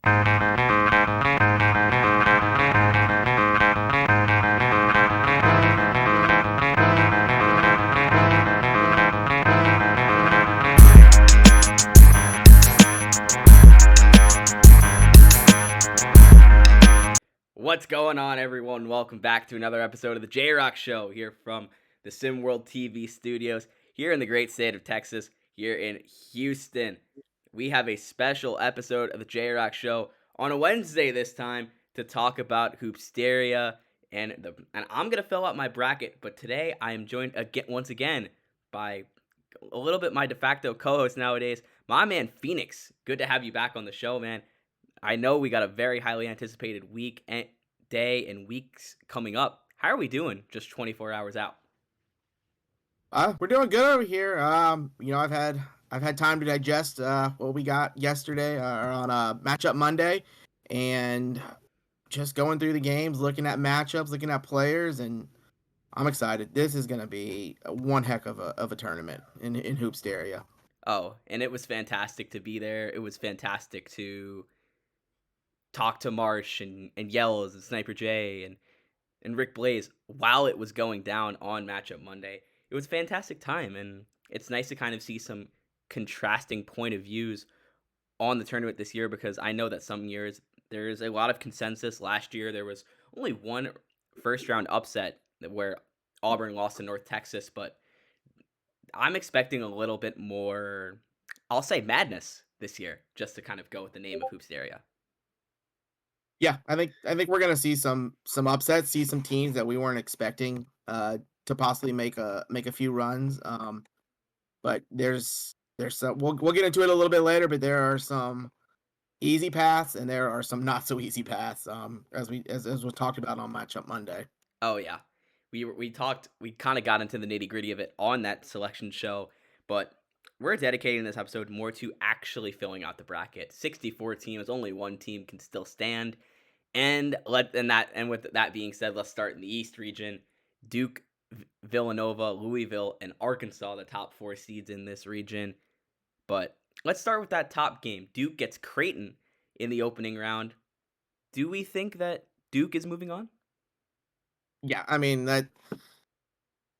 What's going on, everyone? Welcome back to another episode of the J-Rock Show here from the SimWorld TV studios here in the great state of Texas, here in Houston. We have a special episode of the J-Rock Show on a Wednesday this time to talk about Hoopsteria, and I'm gonna fill out my bracket. But today I am joined once again by a little bit my de facto co-host nowadays, my man Phoenix. Good to have you back on the show, man. I know we got a very highly anticipated week and day and weeks coming up. How are we doing just 24 hours out? We're doing good over here. I've had time to digest what we got yesterday on matchup Monday, and just going through the games, looking at matchups, looking at players, and I'm excited. This is gonna be one heck of a tournament in Hoopsteria. Oh, and it was fantastic to be there. It was fantastic to talk to Marsh and Yells and Sniper J and Rick Blaze while it was going down on matchup Monday. It was a fantastic time, and it's nice to kind of see some contrasting point of views on the tournament this year, because I know that some years there's a lot of consensus. Last year there was only one first round upset where Auburn lost to North Texas, but I'm expecting a little bit more, I'll say, madness this year, just to kind of go with the name of Hoopsteria. Yeah, I think we're gonna see some upsets, see some teams that we weren't expecting to possibly make a few runs. But there's some we'll get into it a little bit later, but there are some easy paths and there are some not so easy paths. As was talked about on Matchup Monday. Oh yeah, we kind of got into the nitty gritty of it on that selection show, but we're dedicating this episode more to actually filling out the bracket. 64 teams, only one team can still stand, and with that being said, let's start in the East region. Duke, Villanova, Louisville, and Arkansas, the top 4 seeds in this region. But let's start with that top game. Duke gets Creighton in the opening round. Do we think that Duke is moving on? Yeah, I mean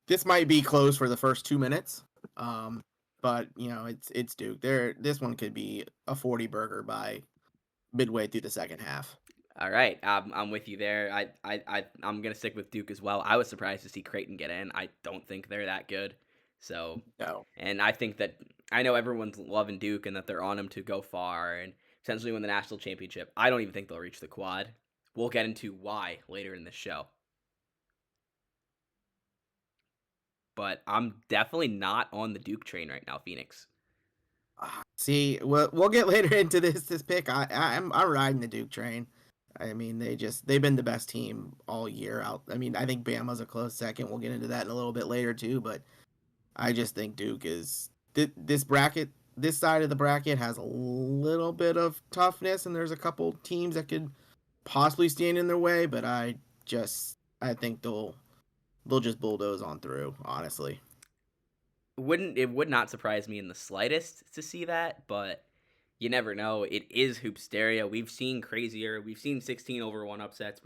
this might be close for the first 2 minutes. But it's Duke. This one could be a 40 burger by midway through the second half. All right, I'm with you there. I'm gonna stick with Duke as well. I was surprised to see Creighton get in. I don't think they're that good. So No. and I think that I know everyone's loving Duke and that they're on them to go far and potentially win the national championship. I don't even think they'll reach the quad. We'll get into why later in the show. But I'm definitely not on the Duke train right now, Phoenix. See, we'll get later into this pick. I'm riding the Duke train. I mean, they've been the best team all year out. I mean, I think Bama's a close second. We'll get into that in a little bit later too, but I just think Duke is this bracket. This side of the bracket has a little bit of toughness, and there's a couple teams that could possibly stand in their way. But I think they'll just bulldoze on through. Honestly, It would not surprise me in the slightest to see that, but you never know. It is Hoopsteria. We've seen crazier. We've seen 16-over-1 upsets.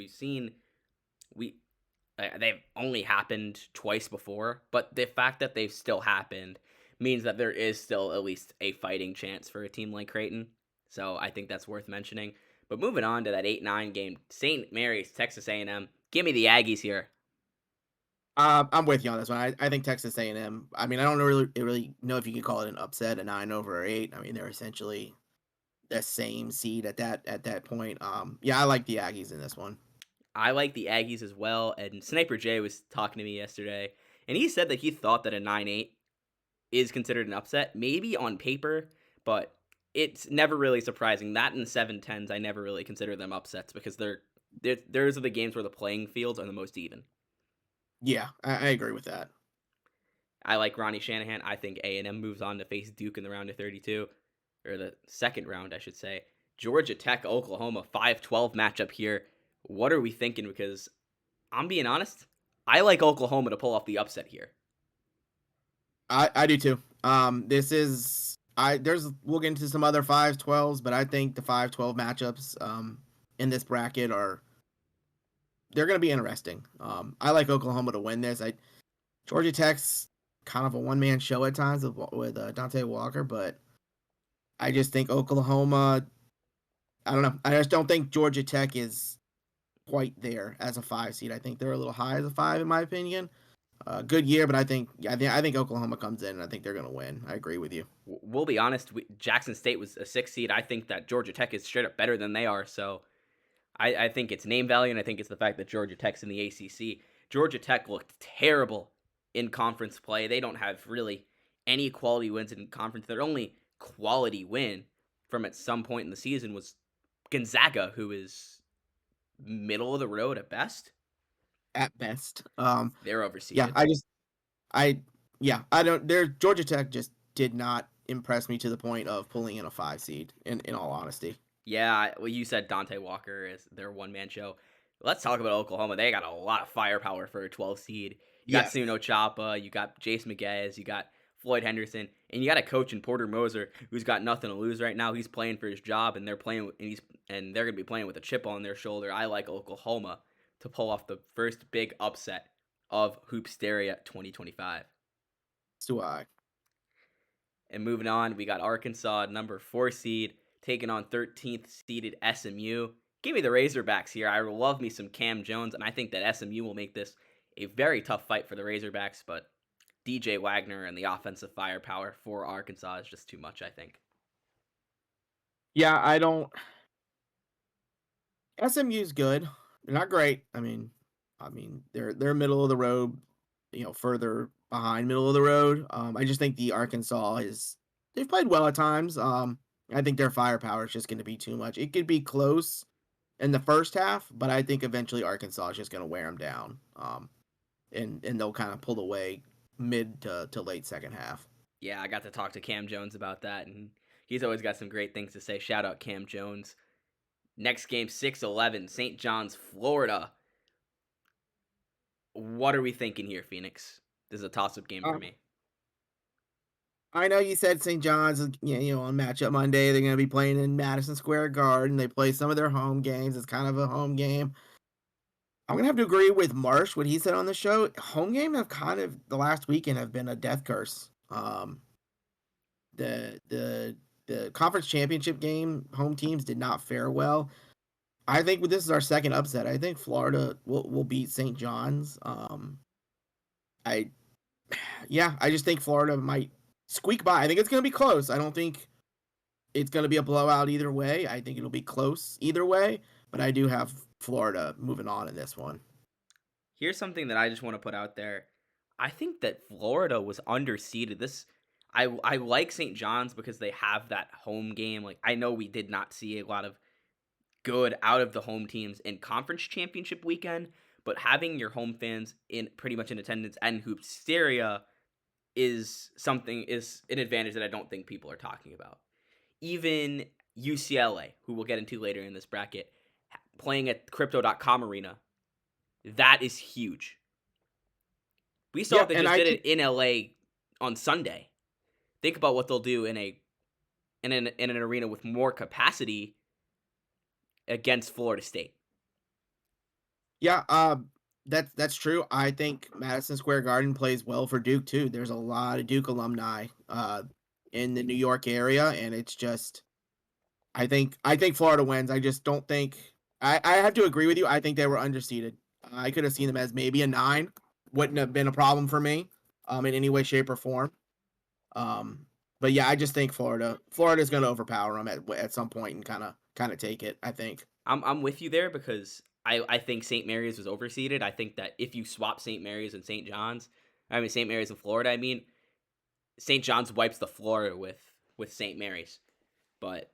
They've only happened twice before, but the fact that they've still happened means that there is still at least a fighting chance for a team like Creighton. So I think that's worth mentioning. But moving on to that 8-9 game, St. Mary's, Texas A&M. Give me the Aggies here. I'm with you on this one. I think Texas A&M. I mean, I don't really know if you could call it an upset, a 9-over-8. I mean, they're essentially the same seed at that point. Yeah, I like the Aggies in this one. I like the Aggies as well. And Sniper J was talking to me yesterday, and he said that he thought that a 9-8 is considered an upset, maybe on paper, but it's never really surprising. That and 7-10s, I never really consider them upsets because those are the games where the playing fields are the most even. Yeah, I agree with that. I like Ronnie Shanahan. I think A&M moves on to face Duke in the round of 32, or the second round, I should say. Georgia Tech, Oklahoma, 5-12 matchup here. What are we thinking? Because I'm being honest, I like Oklahoma to pull off the upset here. I do too. This is we'll get into some other 5-12s, but I think the 5-12 matchups in this bracket are they're going to be interesting. I like Oklahoma to win this. I Georgia Tech's kind of a one man show at times with Dante Walker, but I just think Oklahoma. I don't know. I just don't think Georgia Tech is quite there as a 5 seed. I think they're a little high as a 5 in my opinion. Good year, but I think Oklahoma comes in and I think they're going to win. I agree with you. We'll be honest. Jackson State was a 6 seed. I think that Georgia Tech is straight up better than they are. So I think it's name value, and I think it's the fact that Georgia Tech's in the ACC. Georgia Tech looked terrible in conference play. They don't have really any quality wins in conference. Their only quality win from at some point in the season was Gonzaga, who is middle of the road at best. At best. They're Yeah, overseeded. I yeah, I don't. Their Georgia Tech just did not impress me to the point of pulling in a 5 seed. In all honesty. Yeah, well, you said Dante Walker is their one man show. Let's talk about Oklahoma. They got a lot of firepower for a 12 seed. You got Yes. Suno Chapa, you got Jace McGez, you got Floyd Henderson, and you got a coach in Porter Moser who's got nothing to lose right now. He's playing for his job, and they're gonna be playing with a chip on their shoulder. I like Oklahoma to pull off the first big upset of Hoopsteria 2025. Do I? And moving on, we got Arkansas, number 4 seed, taking on 13th seeded SMU. Give me the Razorbacks here. I love me some Cam Jones, and I think that SMU will make this a very tough fight for the Razorbacks, but DJ Wagner and the offensive firepower for Arkansas is just too much, I think. Yeah, I don't. SMU's good. They're not great. They're middle of the road. Further behind middle of the road. I just think the Arkansas is they've played well at times. I think their firepower is just going to be too much. It could be close in the first half, but I think eventually Arkansas is just going to wear them down. And they'll kind of pull away mid to late second half. Yeah, I got to talk to Cam Jones about that, and he's always got some great things to say. Shout out Cam Jones. Next game, 6-11, St. John's, Florida. What are we thinking here, Phoenix? This is a toss-up game for Um, me. I know you said St. John's, on matchup Monday. They're going to be playing in Madison Square Garden. They play some of their home games. It's kind of a home game. I'm gonna have to agree with Marsh what he said on the show. Home game have kind of the last weekend have been a death curse. The the the conference championship game, home teams did not fare well. I think this is our second upset. I think Florida will beat St. John's. I yeah, I just think Florida might squeak by. I think it's gonna be close. I don't think it's gonna be a blowout either way. I think it'll be close either way, but I do have Florida moving on in this one. Here's something that I just want to put out there. I think that Florida was underseeded. I like St. John's because they have that home game. Like I know we did not see a lot of good out of the home teams in conference championship weekend, but having your home fans in pretty much in attendance and Hoopsteria is an advantage that I don't think people are talking about. Even UCLA, who we'll get into later in this bracket, playing at Crypto.com Arena, that is huge. We saw Yeah, what they and just I did think in LA on Sunday. Think about what they'll do in an arena with more capacity against Florida State. yeah, that's true. I think Madison Square Garden plays well for Duke too. There's a lot of Duke alumni in the New York area, and it's just I think Florida wins. I just don't think I have to agree with you. I think they were underseeded. I could have seen them as maybe a 9. Wouldn't have been a problem for me, in any way, shape, or form. Um, but yeah, I just think Florida's going to overpower them at some point and kind of take it. I think. I'm with you there because I think St. Mary's was overseeded. I think that if you swap St. Mary's and St. Mary's and Florida, St. John's wipes the floor with St. Mary's. But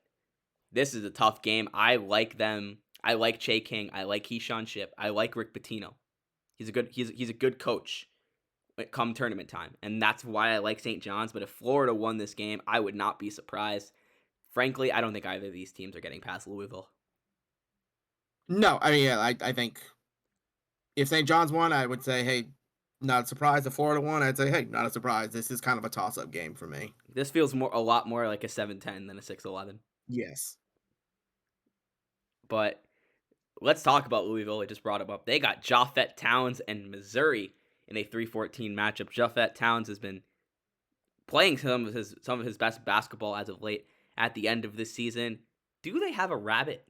this is a tough game. I like them. I like Che King. I like Keyshawn Ship. I like Rick Pitino. He's a good coach come tournament time, and that's why I like St. John's. But if Florida won this game, I would not be surprised. Frankly, I don't think either of these teams are getting past Louisville. No, I mean, yeah, I think if St. John's won, I would say, hey, Not surprised. A 4-1. I'd say, hey, not a surprise. This is kind of a toss-up game for me. This feels a lot more like a 7-10 than a 6-11. Yes. But let's talk about Louisville. I just brought them up. They got Japheth Towns and Missouri in a 3-14 matchup. Japheth Towns has been playing some of his best basketball as of late at the end of this season. Do they have a rabbit?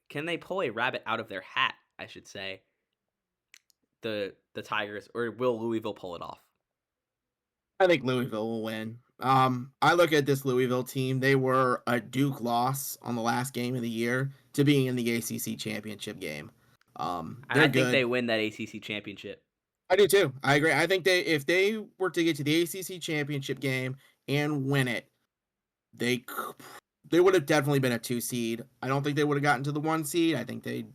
Can they pull a rabbit out of their hat, I should say, the Tigers, or will Louisville pull it off? I think Louisville will win. I look at this Louisville team. They were a Duke loss on the last game of the year to being in the ACC championship game. And I They're think good. they win that ACC championship. I do too. I agree. I think if they were to get to the ACC championship game and win it, they they would have definitely been a 2 seed. I don't think they would have gotten to the 1 seed. I think they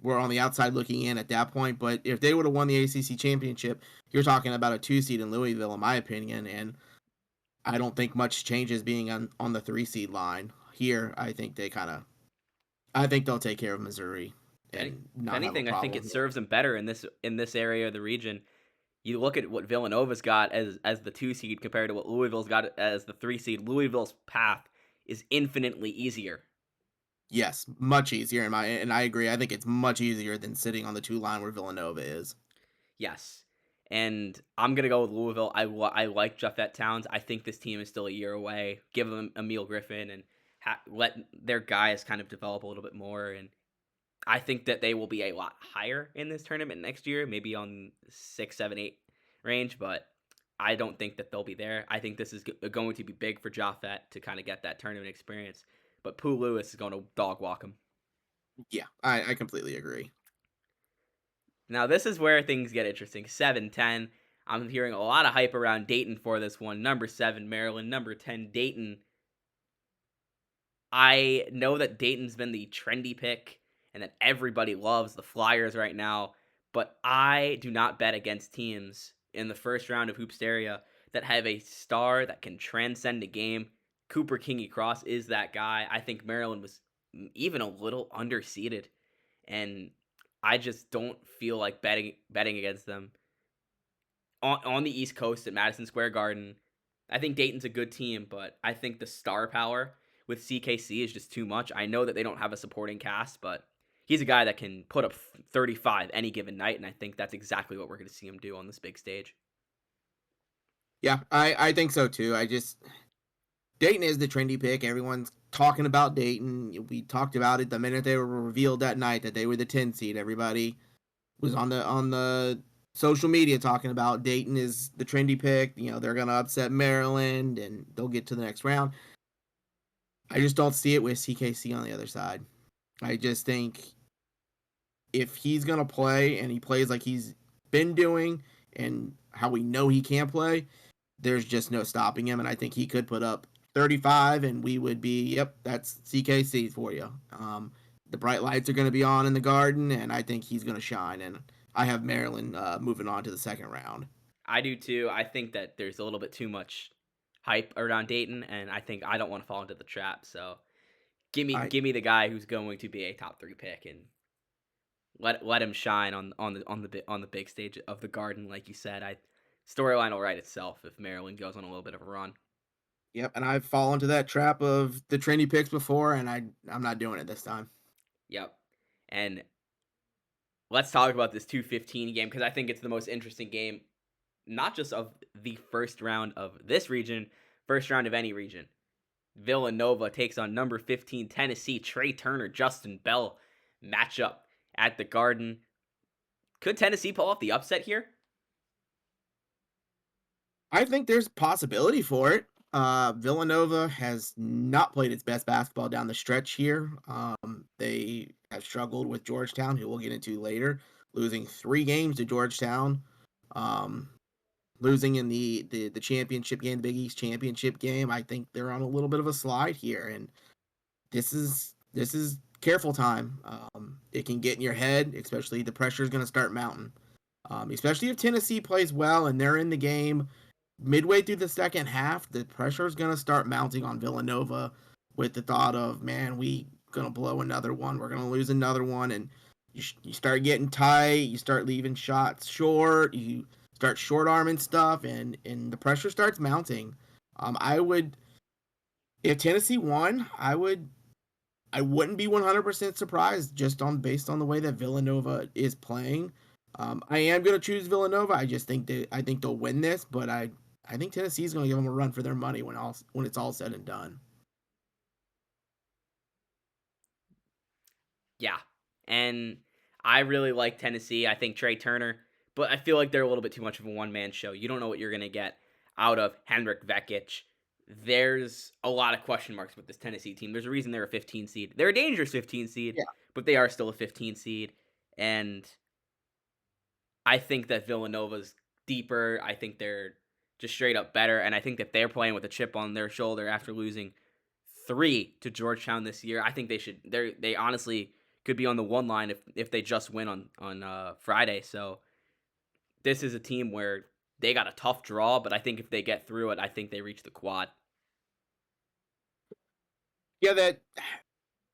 were on the outside looking in at that point. But if they would have won the ACC championship, you're talking about a 2 seed in Louisville, in my opinion. And I don't think much changes being on the 3 seed line here. I think they'll take care of Missouri and If not have a anything, I think problem it here. serves them better in this area of the region. You look at what Villanova's got as the 2 seed compared to what Louisville's got as the 3 seed. Louisville's path is infinitely easier. Yes, much easier and I agree. I think it's much easier than sitting on the 2 line where Villanova is. Yes. And I'm going to go with Louisville. I like Japheth Towns. I think this team is still a year away. Give them Emil Griffin and let their guys kind of develop a little bit more. And I think that they will be a lot higher in this tournament next year, maybe on 6, 7, 8 range, but I don't think that they'll be there. I think this is going to be big for Japheth to kind of get that tournament experience. But Pooh Lewis is going to dog walk him. Yeah, I completely agree. Now, this is where things get interesting. 7-10. I'm hearing a lot of hype around Dayton for this one. Number 7, Maryland. Number 10, Dayton. I know that Dayton's been the trendy pick and that everybody loves the Flyers right now, but I do not bet against teams in the first round of Hoopsteria that have a star that can transcend a game. Cooper Kingy Cross is that guy. I think Maryland was even a little underseeded, and I just don't feel like betting against them on the East Coast at Madison Square Garden. I think Dayton's a good team, but I think the star power with CKC is just too much. I know that they don't have a supporting cast, but he's a guy that can put up 35 any given night, and I think that's exactly what we're going to see him do on this big stage. Yeah, I think so too. Dayton is the trendy pick. Everyone's talking about Dayton. We talked about it the minute they were revealed that night that they were the 10 seed. Everybody was on the social media talking about Dayton is the trendy pick. They're gonna upset Maryland and they'll get to the next round. I just don't see it with CKC on the other side. I just think if he's gonna play and he plays like he's been doing and how we know he can play, there's just no stopping him. And I think he could put up 35 and we would be, yep, that's CKC for you. The bright lights are going to be on in the Garden, and I think he's going to shine. And I have Maryland moving on to the second round. I do too. I think that there's a little bit too much hype around Dayton, and I think I don't want to fall into the trap. So I give me the guy who's going to be a top 3 pick and let him shine on the big stage of the Garden, like you said. I storyline will write itself if Maryland goes on a little bit of a run. Yep, and I've fallen to that trap of the trendy picks before, and I'm not doing it this time. Yep. And let's talk about this 2-15 game because I think it's the most interesting game, not just of the first round of this region, first round of any region. Villanova takes on number 15 Tennessee. Trey Turner, Justin Bell matchup at the Garden. Could Tennessee pull off the upset here? I think there's possibility for it. Villanova has not played its best basketball down the stretch here. They have struggled with Georgetown, who we'll get into later, losing 3 games to Georgetown, um, losing in the championship game, the Big East championship game. I think they're on a little bit of a slide here, and this is careful time. It can get in your head, especially the pressure is going to start mounting. Especially if Tennessee plays well and they're in the game midway through the second half, the pressure is going to start mounting on Villanova with the thought of, man, we going to blow another one. We're going to lose another one. And you start getting tight, you start leaving shots short, you start short arming stuff, and the pressure starts mounting. I would if Tennessee won, I wouldn't be 100% surprised just on based on the way that Villanova is playing. I am going to choose Villanova. I think they'll win this, but I think Tennessee's going to give them a run for their money when it's all said and done. Yeah. And I really like Tennessee. I think Trey Turner, but I feel like they're a little bit too much of a one man show. You don't know what you're going to get out of Henrik Vekic. There's a lot of question marks with this Tennessee team. There's a reason they're a 15 seed. They're a dangerous 15 seed, Yeah. but they are still a 15 seed. And I think that Villanova's deeper. I think they're just straight up better. And I think that they're playing with a chip on their shoulder after losing 3 to Georgetown this year. I think they honestly could be on the one line if they just win on Friday. So this is a team where they got a tough draw, but I think if they get through it, I think they reach the quad. Yeah,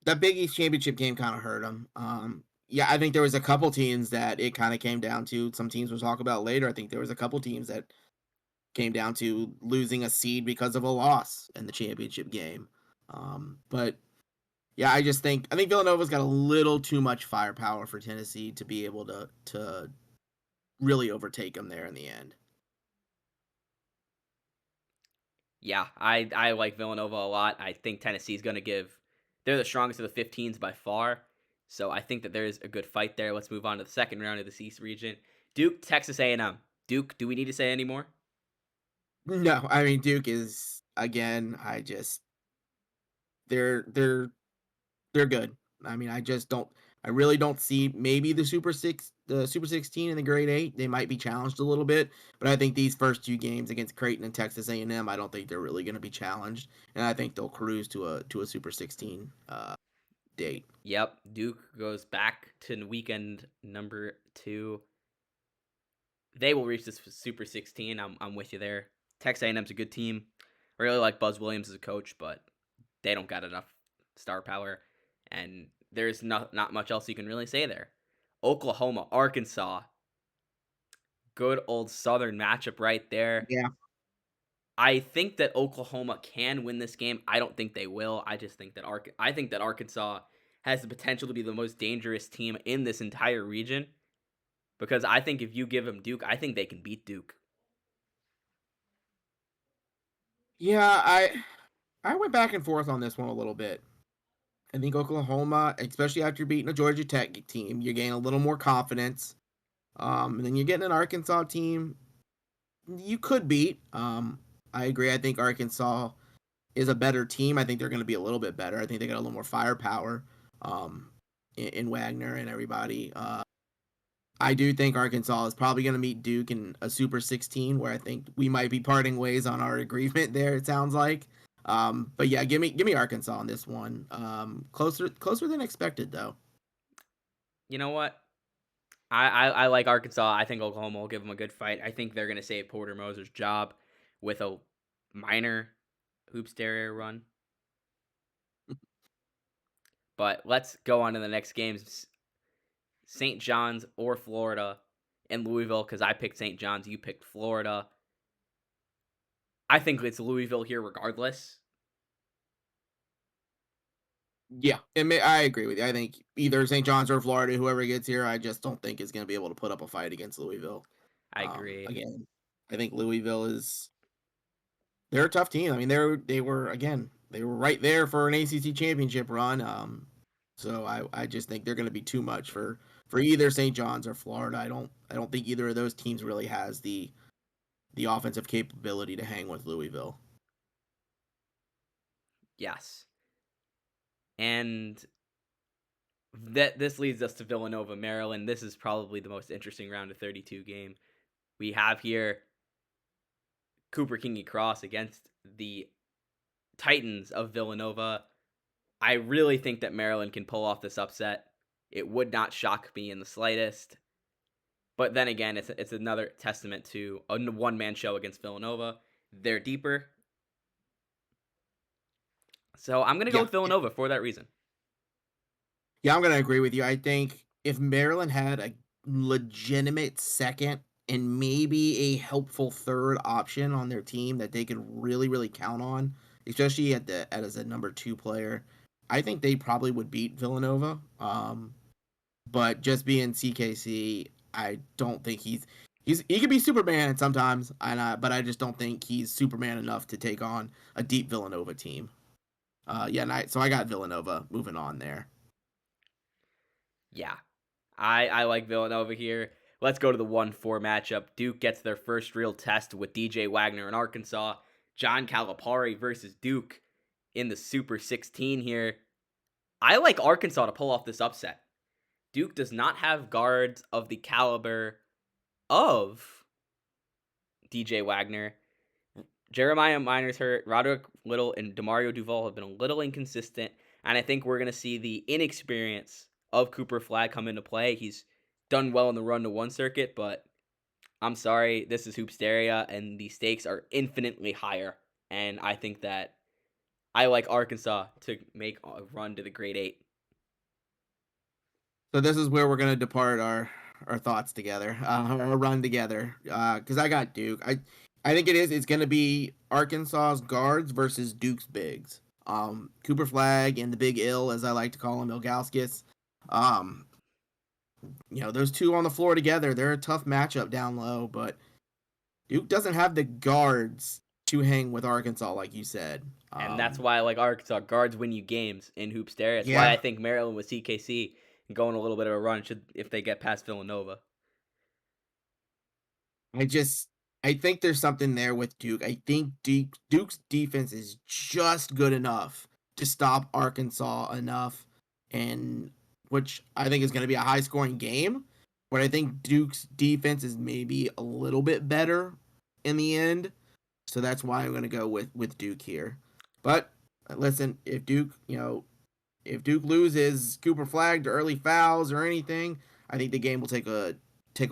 that Big East championship game kind of hurt them. Yeah, I think there was a couple teams that it kind of came down to. Some teams we'll talk about later. I think there was a couple teams that came down to losing a seed because of a loss in the championship game. But yeah, I think Villanova's got a little too much firepower for Tennessee to be able to really overtake them there in the end. Yeah, I like Villanova a lot. I think Tennessee's going to give they're the strongest of the 15s by far. So I think that there's a good fight there. Let's move on to the second round of the East region. Duke, Texas A&M. Duke, do we need to say any more? No, I mean Duke is again. They're they're they're good. I mean, I just don't. I really don't see maybe the Super 16 and the Grade 8. They might be challenged a little bit, but I think these first two games against Creighton and Texas A&M, I don't think they're really going to be challenged, and I think they'll cruise to a Super 16 date. Yep, Duke goes back to weekend number 2. They will reach this Super 16. I'm with you there. Texas A&M's a good team. I really like Buzz Williams as a coach, but they don't got enough star power, and there's not much else you can really say there. Oklahoma, Arkansas, good old Southern matchup right there. Yeah, I think that Oklahoma can win this game. I don't think they will. I think that Arkansas has the potential to be the most dangerous team in this entire region because I think if you give them Duke, I think they can beat Duke. yeah. I went back and forth on this one a little bit. I think Oklahoma, especially after beating a Georgia Tech team, you're gaining a little more confidence. And then you're getting an Arkansas team you could beat. I agree. I think Arkansas is a better team. I think they're going to be a little bit better. I think they got a little more firepower in Wagner and everybody. I do think Arkansas is probably going to meet Duke in a Super 16, where I think we might be parting ways on our agreement there. It sounds like. But yeah, give me Arkansas on this one. Closer than expected though. You know what? I like Arkansas. I think Oklahoma will give them a good fight. I think they're going to save Porter Moser's job with a minor Hoopsteria run. But let's go on to the next games. St. John's or Florida and Louisville because I picked St. John's. You picked Florida. I think it's Louisville here regardless. Yeah, I agree with you. I think either St. John's or Florida, whoever gets here, I just don't think is going to be able to put up a fight against Louisville. I agree. Again, I think Louisville is they're a tough team. I mean, they were right there for an ACC championship run. So I just think they're going to be too much for either St. John's or Florida. I don't think either of those teams really has the offensive capability to hang with Louisville. Yes. And that this leads us to Villanova, Maryland. This is probably the most interesting round of 32 game we have here. Cooper Kingy Cross against the Titans of Villanova. I really think that Maryland can pull off this upset. It would not shock me in the slightest. But then again, it's another testament to a one-man show against Villanova. They're deeper. So I'm going to go Yeah, with Villanova for that reason. yeah, I'm going to agree with you. I think if Maryland had a legitimate second and maybe a helpful third option on their team that they could really, really count on, especially as a number two player, I think they probably would beat Villanova. But just being CKC, I don't think he could be Superman sometimes, but I just don't think he's Superman enough to take on a deep Villanova team. Yeah, so I got Villanova moving on there. Yeah, I like Villanova here. Let's go to the 1-4 matchup. Duke gets their first real test with DJ Wagner in Arkansas. John Calipari versus Duke in the Super 16 here. I like Arkansas to pull off this upset. Duke does not have guards of the caliber of DJ Wagner. Jeremiah Miner's hurt. Roderick Little and Demario Duval have been a little inconsistent. And I think we're going to see the inexperience of Cooper Flagg come into play. He's done well in the run to one circuit, but I'm sorry, this is Hoopsteria, and the stakes are infinitely higher. And I think that I like Arkansas to make a run to the Grade 8. So this is where we're gonna depart our thoughts together, or run together. Because I got Duke. I think it is. It's gonna be Arkansas's guards versus Duke's bigs. Cooper Flagg and the Big Ill, as I like to call him, Ilgauskas. Um, those two on the floor together, they're a tough matchup down low. But Duke doesn't have the guards to hang with Arkansas, like you said. And that's why I like Arkansas. Guards win you games in Hoopsteria. It's why Yeah, I think Maryland with CKC going a little bit of a run should if they get past Villanova. I just I think there's something there with Duke. I think Duke's defense is just good enough to stop Arkansas enough, and which I think is going to be a high scoring game. But I think Duke's defense is maybe a little bit better in the end, so that's why I'm going to go with Duke here. But listen, if Duke loses Cooper Flagg to early fouls or anything, I think the game will take a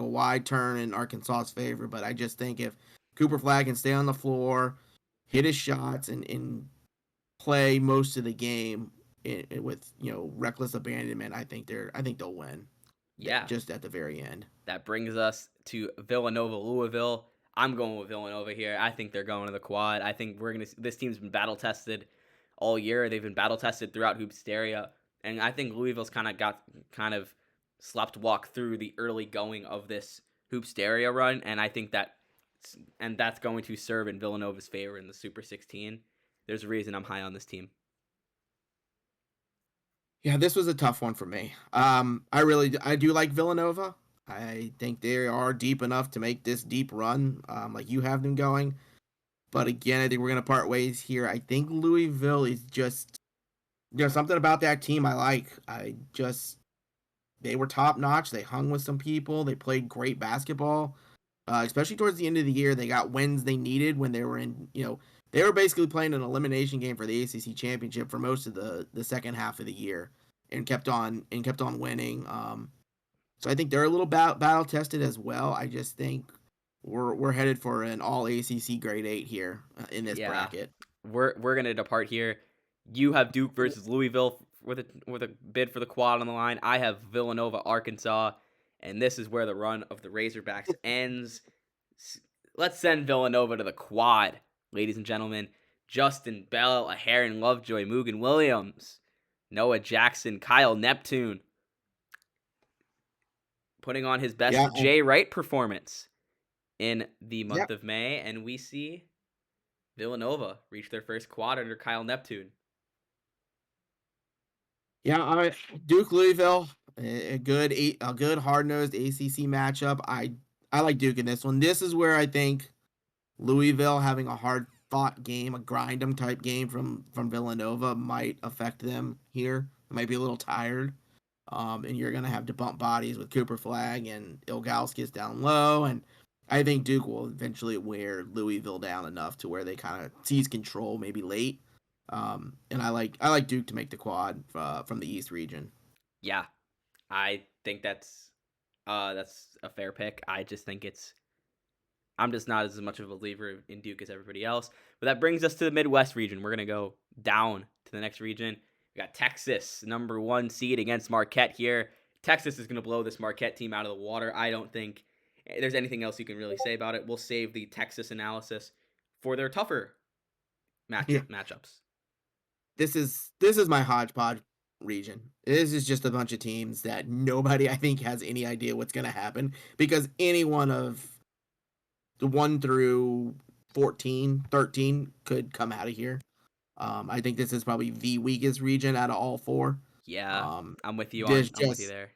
wide turn in Arkansas's favor. But I just think if Cooper Flagg can stay on the floor, hit his shots, and play most of the game with reckless abandonment, I think they'll win. Yeah, Just at the very end. that brings us to Villanova, Louisville. I'm going with Villanova here. I think they're going to the quad. I think this team's been battle tested all year. They've been battle tested throughout Hoopsteria, and I think Louisville's kind of slept walk through the early going of this Hoopsteria run, and I think that's going to serve in Villanova's favor in the Super 16. There's a reason I'm high on this team. Yeah, this was a tough one for me. I do like Villanova. I think they are deep enough to make this deep run, like you have them going. But again, I think we're gonna part ways here. I think Louisville is just something about that team I like. They were top notch. They hung with some people. They played great basketball, especially towards the end of the year. They got wins they needed when they were in. They were basically playing an elimination game for the ACC championship for most of the second half of the year, and kept on winning. So I think they're a little battle tested as well. I just think we're headed for an all ACC grade 8 here in this Yeah, bracket. we're gonna depart here. You have Duke versus Louisville with a bid for the quad on the line. I have Villanova, Arkansas, and this is where the run of the Razorbacks ends. Let's send Villanova to the quad, ladies and gentlemen. Justin Bell, a Heron Lovejoy, Mugen Williams, Noah Jackson, Kyle Neptune, putting on his Yeah, best Jay Wright performance in the yeah, month of May, and we see Villanova reach their first quad under Kyle Neptune. yeah. Duke Louisville, a good hard nosed ACC matchup. I like Duke in this one. This is where I think Louisville having a hard fought game, a grind 'em type game from Villanova might affect them here. They might be a little tired. And you're gonna have to bump bodies with Cooper Flagg and Ilgauskas down low, and I think Duke will eventually wear Louisville down enough to where they kind of seize control, maybe late. And I like Duke to make the quad from the East region. Yeah, I think that's a fair pick. I just think I'm just not as much of a believer in Duke as everybody else. But that brings us to the Midwest region. We're gonna go down to the next region. We got Texas, number 1 seed against Marquette here. Texas is going to blow this Marquette team out of the water. I don't think there's anything else you can really say about it. We'll save the Texas analysis for their tougher Yeah, matchups. this is my hodgepodge region. This is just a bunch of teams that nobody I think has any idea what's going to happen because any one of the 1 through 14, 13 could come out of here. I think this is probably the weakest region out of all four. Yeah, Um, I'm with you there's on. I'm with you just there.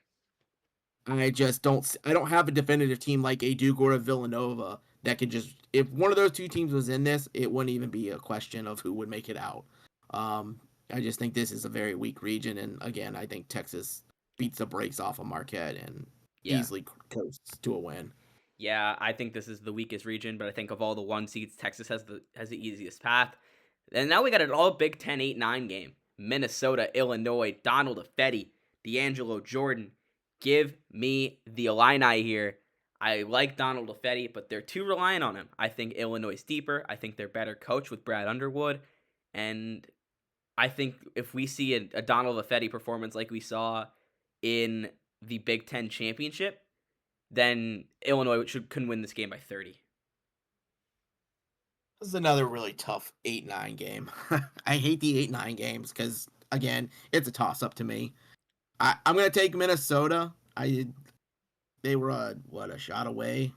I just I don't have a definitive team like a Duke or a Villanova that could just if one of those two teams was in this, it wouldn't even be a question of who would make it out. I just think this is a very weak region, and again, I think Texas beats the brakes off of Marquette and Yeah. easily coasts to a win. Yeah, I think this is the weakest region, but I think of all the one seeds, Texas has the easiest path. And now we got an all Big Ten 8-9 game. Minnesota, Illinois, Donald Effetti, D'Angelo Jordan. Give me the Illini here. I like Donald Effetti, but they're too reliant on him. I think Illinois is deeper. I think they're better coached with Brad Underwood. And I think if we see a Donald Effetti performance like we saw in the Big Ten championship, then Illinois can win this game by 30. This is another really tough 8-9 game. I hate the 8-9 games because again, it's a toss up to me. I'm gonna take Minnesota. They were a shot away.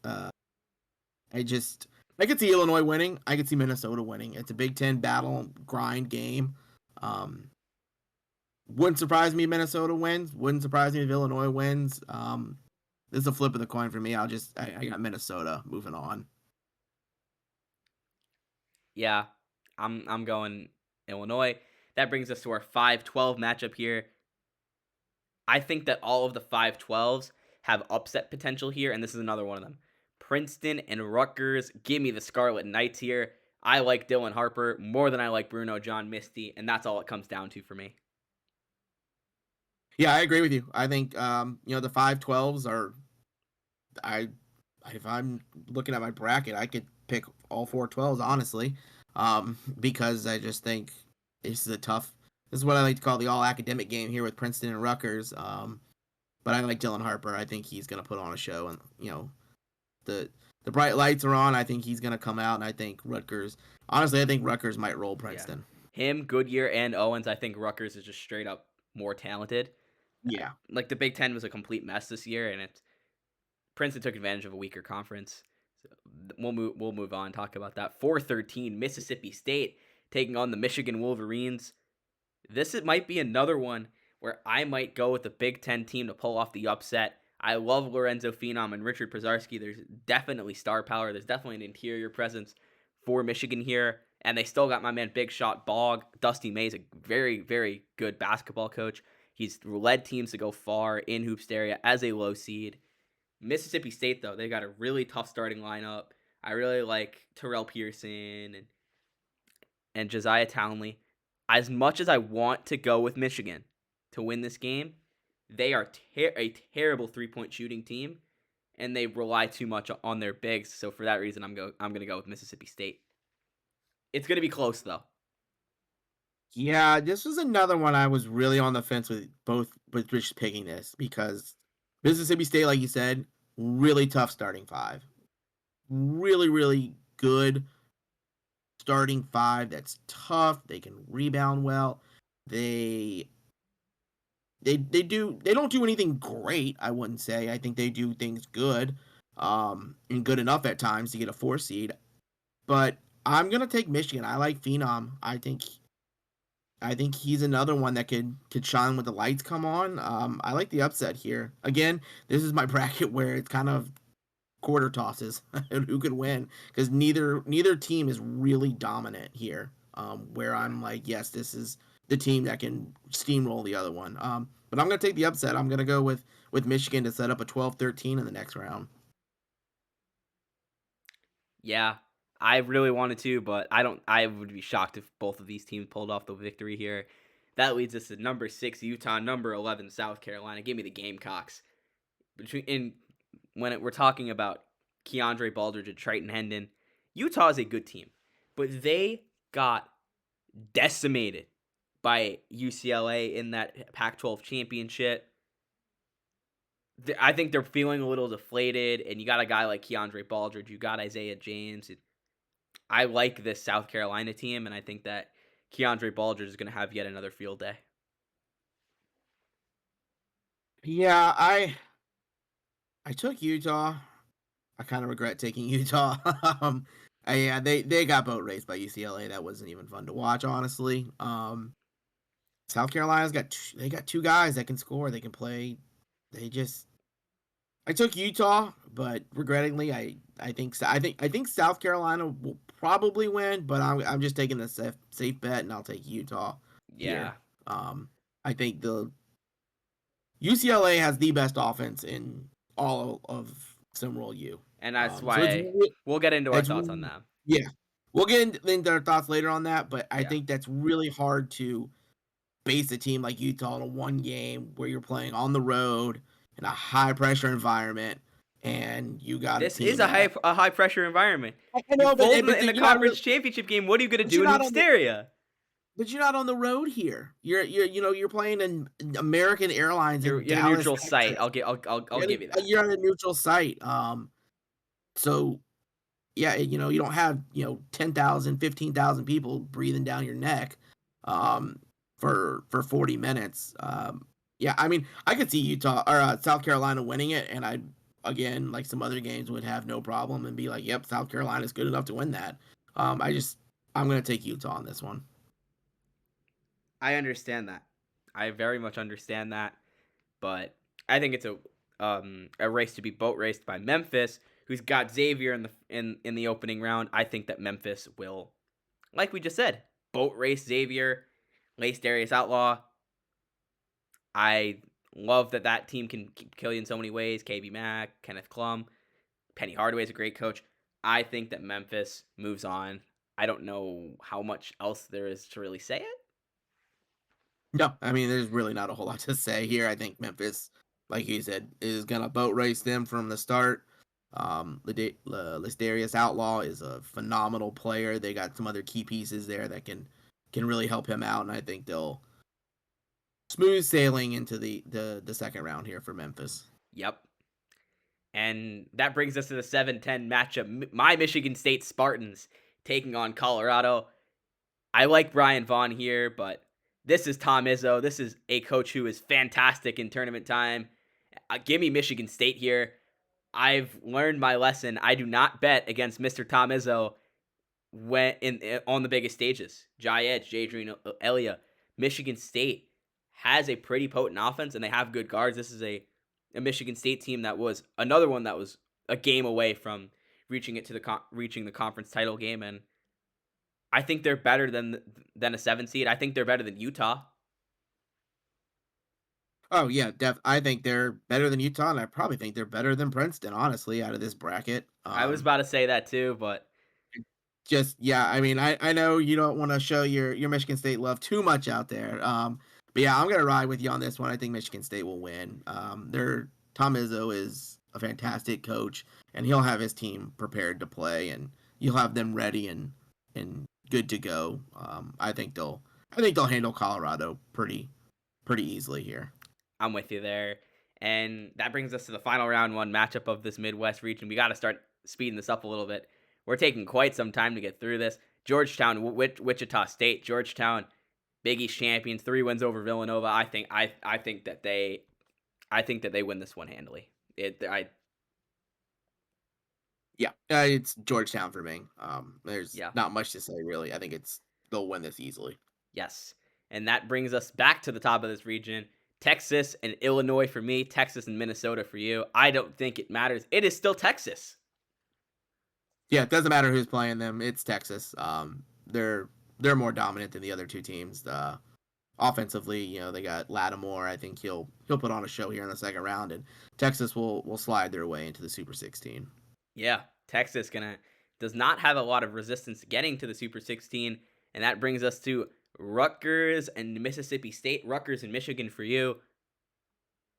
Uh, I could see Illinois winning. I could see Minnesota winning. It's a Big Ten battle grind game. Um, wouldn't surprise me if Minnesota wins. Wouldn't surprise me if Illinois wins. This is a flip of the coin for me. I got Minnesota moving on. Yeah, I'm going Illinois. That brings us to our 5-12 matchup here. I think that all of the 5-12s have upset potential here, and this is another one of them. Princeton and Rutgers, give me the Scarlet Knights here. I like Dylan Harper more than I like Bruno John Misty, and that's all it comes down to for me. Yeah, I agree with you. I think the 5-12s are I if I'm looking at my bracket, I could pick all 4-12s honestly, because I just think this is a tough. This is what I like to call the all academic game here with Princeton and Rutgers. But I like Dylan Harper. I think he's gonna put on a show, and the the bright lights are on. I think he's gonna come out, and I think Rutgers. Honestly, I think Rutgers might roll Yeah. Princeton. Him, Goodyear, and Owens, I think Rutgers is just straight up more talented. Yeah. Like the Big Ten was a complete mess this year, and Princeton took advantage of a weaker conference. So we'll move on. Talk about that. 4-13 Mississippi State taking on the Michigan Wolverines. Might be another one where I might go with the Big Ten team to pull off the upset. I love Lorenzo Phenom and Richard Przarski. There's definitely star power. There's definitely an interior presence for Michigan here. And they still got my man Big Shot Bog. Dusty May's a very, very good basketball coach. He's led teams to go far in Hoopsteria as a low seed. Mississippi State, though, they got a really tough starting lineup. I really like Terrell Pearson and Josiah Townley. As much as I want to go with Michigan to win this game, they are a terrible three-point shooting team, and they rely too much on their bigs. So for that reason, I'm going to go with Mississippi State. It's going to be close, though. Yeah, this was another one I was really on the fence with just picking this because Mississippi State, like you said, really tough starting five. Really, really good starting five that's tough. They can rebound well. They they don't do anything great, I wouldn't say. I think they do things good, and good enough at times to get a 4 seed. But I'm gonna take Michigan. I like Phenom. I think he's another one that could shine when the lights come on. I like the upset here. Again, this is my bracket where it's kind of quarter tosses and who could win because neither team is really dominant here. Where I'm like, yes, this is the team that can steamroll the other one. But I'm gonna take the upset. I'm gonna go with Michigan to set up a 12-13 in the next round. Yeah, I really wanted to, but I don't. I would be shocked if both of these teams pulled off the victory here. That leads us to number 6 Utah, number 11 South Carolina. Give me the Gamecocks. We're talking about Keandre Baldridge and Triton Hendon, Utah is a good team, but they got decimated by UCLA in that Pac-12 championship. I think they're feeling a little deflated, and you got a guy like Keandre Baldridge, you got Isaiah James. I like this South Carolina team, and I think that Keandre Baldridge is going to have yet another field day. Yeah, I took Utah. I kind of regret taking Utah. Yeah, they got boat raced by UCLA. That wasn't even fun to watch, honestly. South Carolina's they got two guys that can score. They can play. They just I took Utah, but regrettingly, I think South Carolina will probably win, but I'm just taking the safe bet, and I'll take Utah Yeah, here. I think the UCLA has the best offense in all of SimWorld U. and that's So why we'll get into our it's thoughts on them. yeah, we'll get into our thoughts later on that, but I Yeah. think that's really hard to base a team like Utah in a one game where you're playing on the road in a high pressure environment, and you got a This is team that a high pressure environment. I You know, fold in but the you're not conference really, championship game. What are you going to but do you're in not on the Hoopsteria? but you're not on the road here. You're playing in American Airlines in You're a Dallas, neutral site. Texas. I'll give you that. You're on a neutral site. So yeah, you don't have, 10,000, 15,000 people breathing down your neck for 40 minutes. Yeah, I mean, I could see Utah or South Carolina winning it, and I again, like some other games, would have no problem and be like, "Yep, South Carolina's good enough to win that." I'm going to take Utah on this one. I understand that. I very much understand that, but I think it's a race to be boat raced by Memphis, who's got Xavier in the opening round. I think that Memphis will, like we just said, boat race Xavier, lace Darius Outlaw. I love that team can kill you in so many ways. KB Mack, Kenneth Klum, Penny Hardaway is a great coach. I think that Memphis moves on. I don't know how much else there is to really say it. No, I mean, there's really not a whole lot to say here. I think Memphis, like you said, is gonna boat race them from the start. Darius Outlaw is a phenomenal player. They got some other key pieces there that can really help him out, and I think they'll smooth sailing into the second round here for Memphis. Yep. And that brings us to the 7-10 matchup. My Michigan State Spartans taking on Colorado. I like Brian Vaughn here, but this is Tom Izzo. This is a coach who is fantastic in tournament time. Give me Michigan State here. I've learned my lesson. I do not bet against Mr. Tom Izzo when on the biggest stages. Jai Edge, Jadrian Elia, Michigan State has a pretty potent offense and they have good guards. This is a Michigan State team that was another one that was a game away from reaching the conference title game, and I think they're better than a 7 seed. I think they're better than Utah. Oh yeah, I think they're better than Utah, and I probably think they're better than Princeton. Honestly, out of this bracket, I was about to say that too, but just yeah, I mean, I know you don't want to show your Michigan State love too much out there. But yeah, I'm gonna ride with you on this one. I think Michigan State will win. Their Tom Izzo is a fantastic coach, and he'll have his team prepared to play, and you'll have them ready and good to go. I think they'll handle Colorado pretty easily here. I'm with you there. And that brings us to the final round one matchup of this Midwest region. We got to start speeding this up a little bit. We're taking quite some time to get through this. Georgetown, Wichita State, Georgetown, Big East champions, 3 wins over Villanova. I think that they win this one handily. Yeah, it's Georgetown for me. There's Yeah, not much to say really. I think they'll win this easily. yes. And that brings us back to the top of this region. Texas and Illinois for me, Texas and Minnesota for you. I don't think it matters. It is still Texas. Yeah, it doesn't matter who's playing them. It's Texas. They're more dominant than the other two teams. Offensively, they got Lattimore. I think he'll put on a show here in the second round, and Texas will slide their way into the Super 16. Yeah, Texas does not have a lot of resistance getting to the Super 16, and that brings us to Rutgers and Mississippi State. Rutgers and Michigan for you.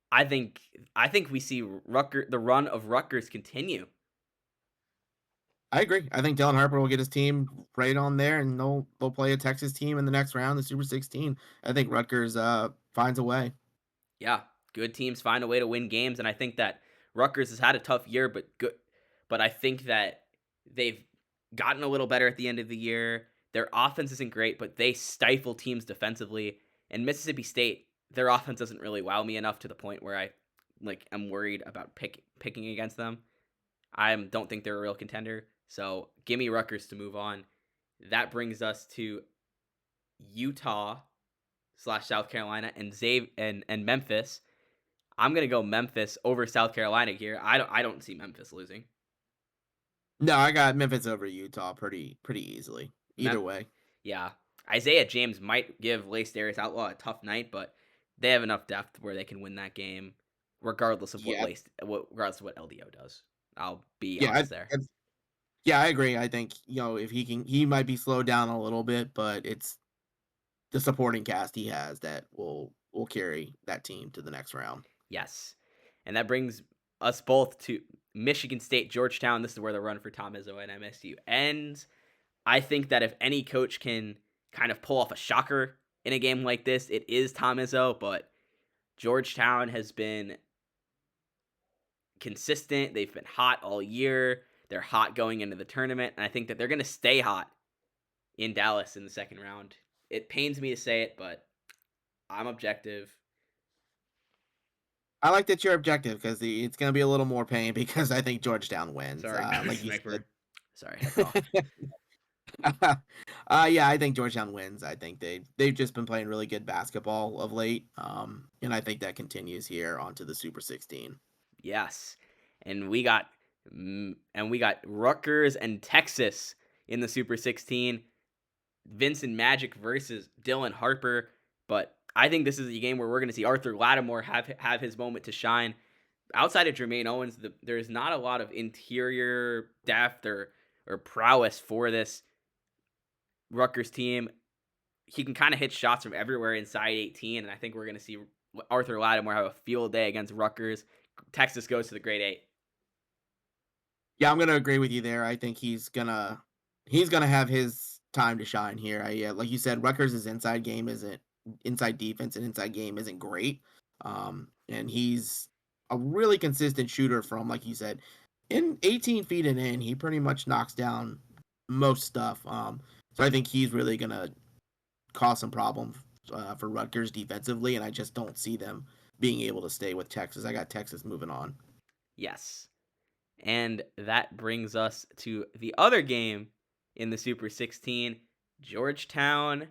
I think we see the run of Rutgers continue. I agree. I think Dylan Harper will get his team right on there, and they'll play a Texas team in the next round, the Super 16. I think Rutgers finds a way. Yeah, good teams find a way to win games, and I think that Rutgers has had a tough year, but I think that they've gotten a little better at the end of the year. Their offense isn't great, but they stifle teams defensively. And Mississippi State, their offense doesn't really wow me enough to the point where I am worried about picking against them. I don't think they're a real contender. So give me Rutgers to move on. That brings us to Utah slash South Carolina and Memphis. I'm gonna go Memphis over South Carolina here. I don't see Memphis losing. No, I got Memphis over Utah pretty easily. Either Mem- way. yeah, Isaiah James might give Lace Darius Outlaw a tough night, but they have enough depth where they can win that game, regardless of Yeah, regardless of what LDO does. I'll be yeah, honest there. yeah, I agree. I think, if he might be slowed down a little bit, but it's the supporting cast he has that will carry that team to the next round. Yes, and that brings us both to Michigan State, Georgetown. This is where the run for Tom Izzo and MSU ends. I think that if any coach can kind of pull off a shocker in a game like this, it is Tom Izzo, but Georgetown has been consistent. They've been hot all year. They're hot going into the tournament, and I think that they're going to stay hot in Dallas in the second round. It pains me to say it, but I'm objective. I like that you're objective because it's going to be a little more pain because I think Georgetown wins. Sorry, Like you Sniper. said. Sorry, had a cough. Yeah, I think Georgetown wins. I think they've just been playing really good basketball of late, and I think that continues here onto the Super 16. Yes, and we got Rutgers and Texas in the Super 16. Vincent Magic versus Dylan Harper, but I think this is a game where we're going to see Arthur Lattimore have his moment to shine. Outside of Jermaine Owens, there's not a lot of interior depth or prowess for this Rutgers team. He can kind of hit shots from everywhere inside 18, and I think we're going to see Arthur Lattimore have a field day against Rutgers. Texas goes to the Great Eight. Yeah, I'm gonna agree with you there. I think he's gonna have his time to shine here. Yeah, like you said, Rutgers' inside defense and inside game isn't great. And he's a really consistent shooter from, like you said, in 18 feet and in, he pretty much knocks down most stuff. So I think he's really gonna cause some problems for Rutgers defensively, and I just don't see them being able to stay with Texas. I got Texas moving on. Yes. And that brings us to the other game in the Super 16, Georgetown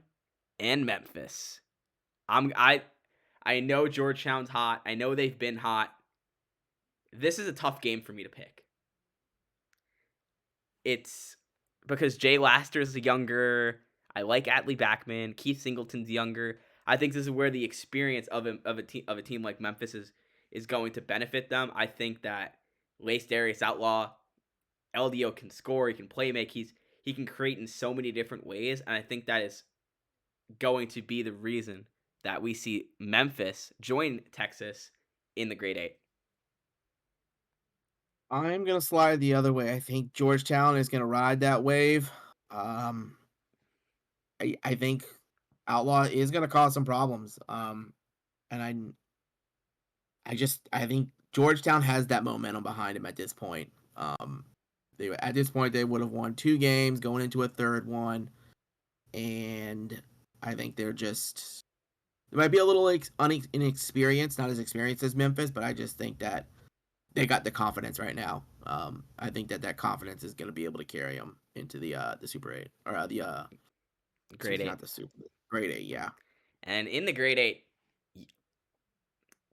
and Memphis. I know Georgetown's hot. I know they've been hot. This is a tough game for me to pick. It's because Jay Laster's younger. I like Atlee Backman. Keith Singleton's younger. I think this is where the experience of a team like Memphis is going to benefit them. I think that Lace Darius Outlaw, LDO can score. He can play make. He can create in so many different ways, and I think that is going to be the reason that we see Memphis join Texas in the Great Eight. I'm gonna slide the other way. I think Georgetown is gonna ride that wave. Um, I think Outlaw is gonna cause some problems. And I think Georgetown has that momentum behind him at this point. At this point they would have won 2 games, going into a third one, and I think they might be a little inexperienced, not as experienced as Memphis, but I just think that they got the confidence right now. I think that confidence is going to be able to carry them into the Super Eight or Great excuse me, not Eight. the Super Grade Eight. Yeah, And in the Great Eight,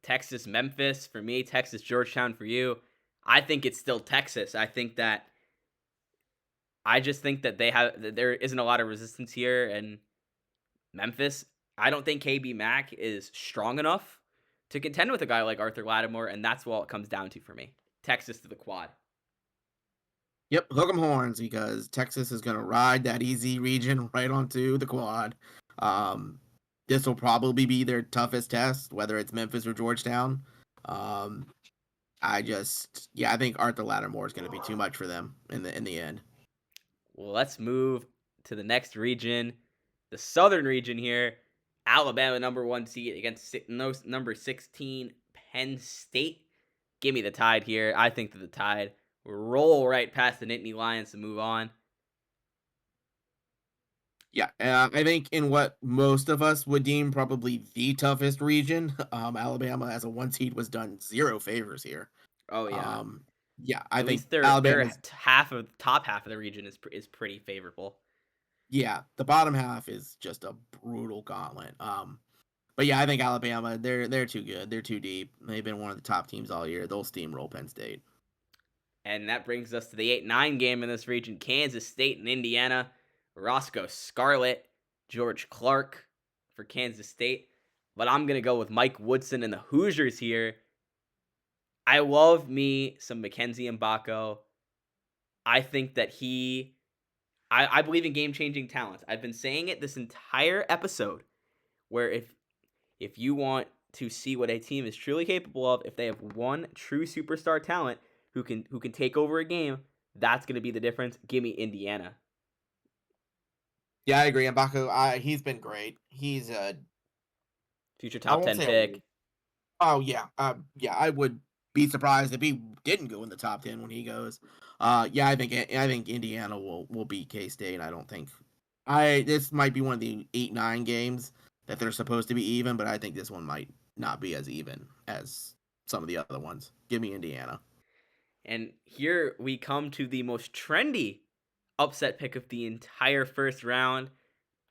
Texas, Memphis for me, Texas, Georgetown for you. I think it's still Texas. I just think that there isn't a lot of resistance here, and Memphis. I don't think KB Mack is strong enough to contend with a guy like Arthur Lattimore, and that's what it comes down to for me. Texas to the quad. yep, hook 'em horns because Texas is going to ride that easy region right onto the quad. Um, this will probably be their toughest test, whether it's Memphis or Georgetown. Um, I think Arthur Lattimore is going to be too much for them in the end. Well, let's move to the next region, the Southern region here. Alabama number 1 seed against number 16 Penn State. Give me the Tide here. I think that the Tide roll right past the Nittany Lions to move on. Yeah, I think in what most of us would deem probably the toughest region, Alabama as a one seed was done zero favors here. Oh yeah, Um, yeah, I at think least their Alabama's half of top half of the region is pretty favorable. yeah, the bottom half is just a brutal gauntlet. But yeah, I think Alabama they're too good. They're too deep. They've been one of the top teams all year. They'll steamroll Penn State. And that brings us to the 8-9 game in this region. Kansas State and Indiana. Roscoe Scarlett, George Clark for Kansas State. But I'm going to go with Mike Woodson and the Hoosiers here. I love me some Mackenzie Mbako. I think that I believe in game changing talents. I've been saying it this entire episode. Where if you want to see what a team is truly capable of, if they have one true superstar talent who can take over a game, that's going to be the difference. Give me Indiana. Yeah, I agree. M'Baku, he's been great. He's Future I top won't 10 say pick. oh yeah, yeah. I would be surprised if he didn't go in the top 10 when he goes. Yeah, I think Indiana will beat K State. I don't think I this might be one of the 8-9 games that they're supposed to be even, but I think this one might not be as even as some of the other ones. Give me Indiana. And here we come to the most trendy upset pick of the entire first round.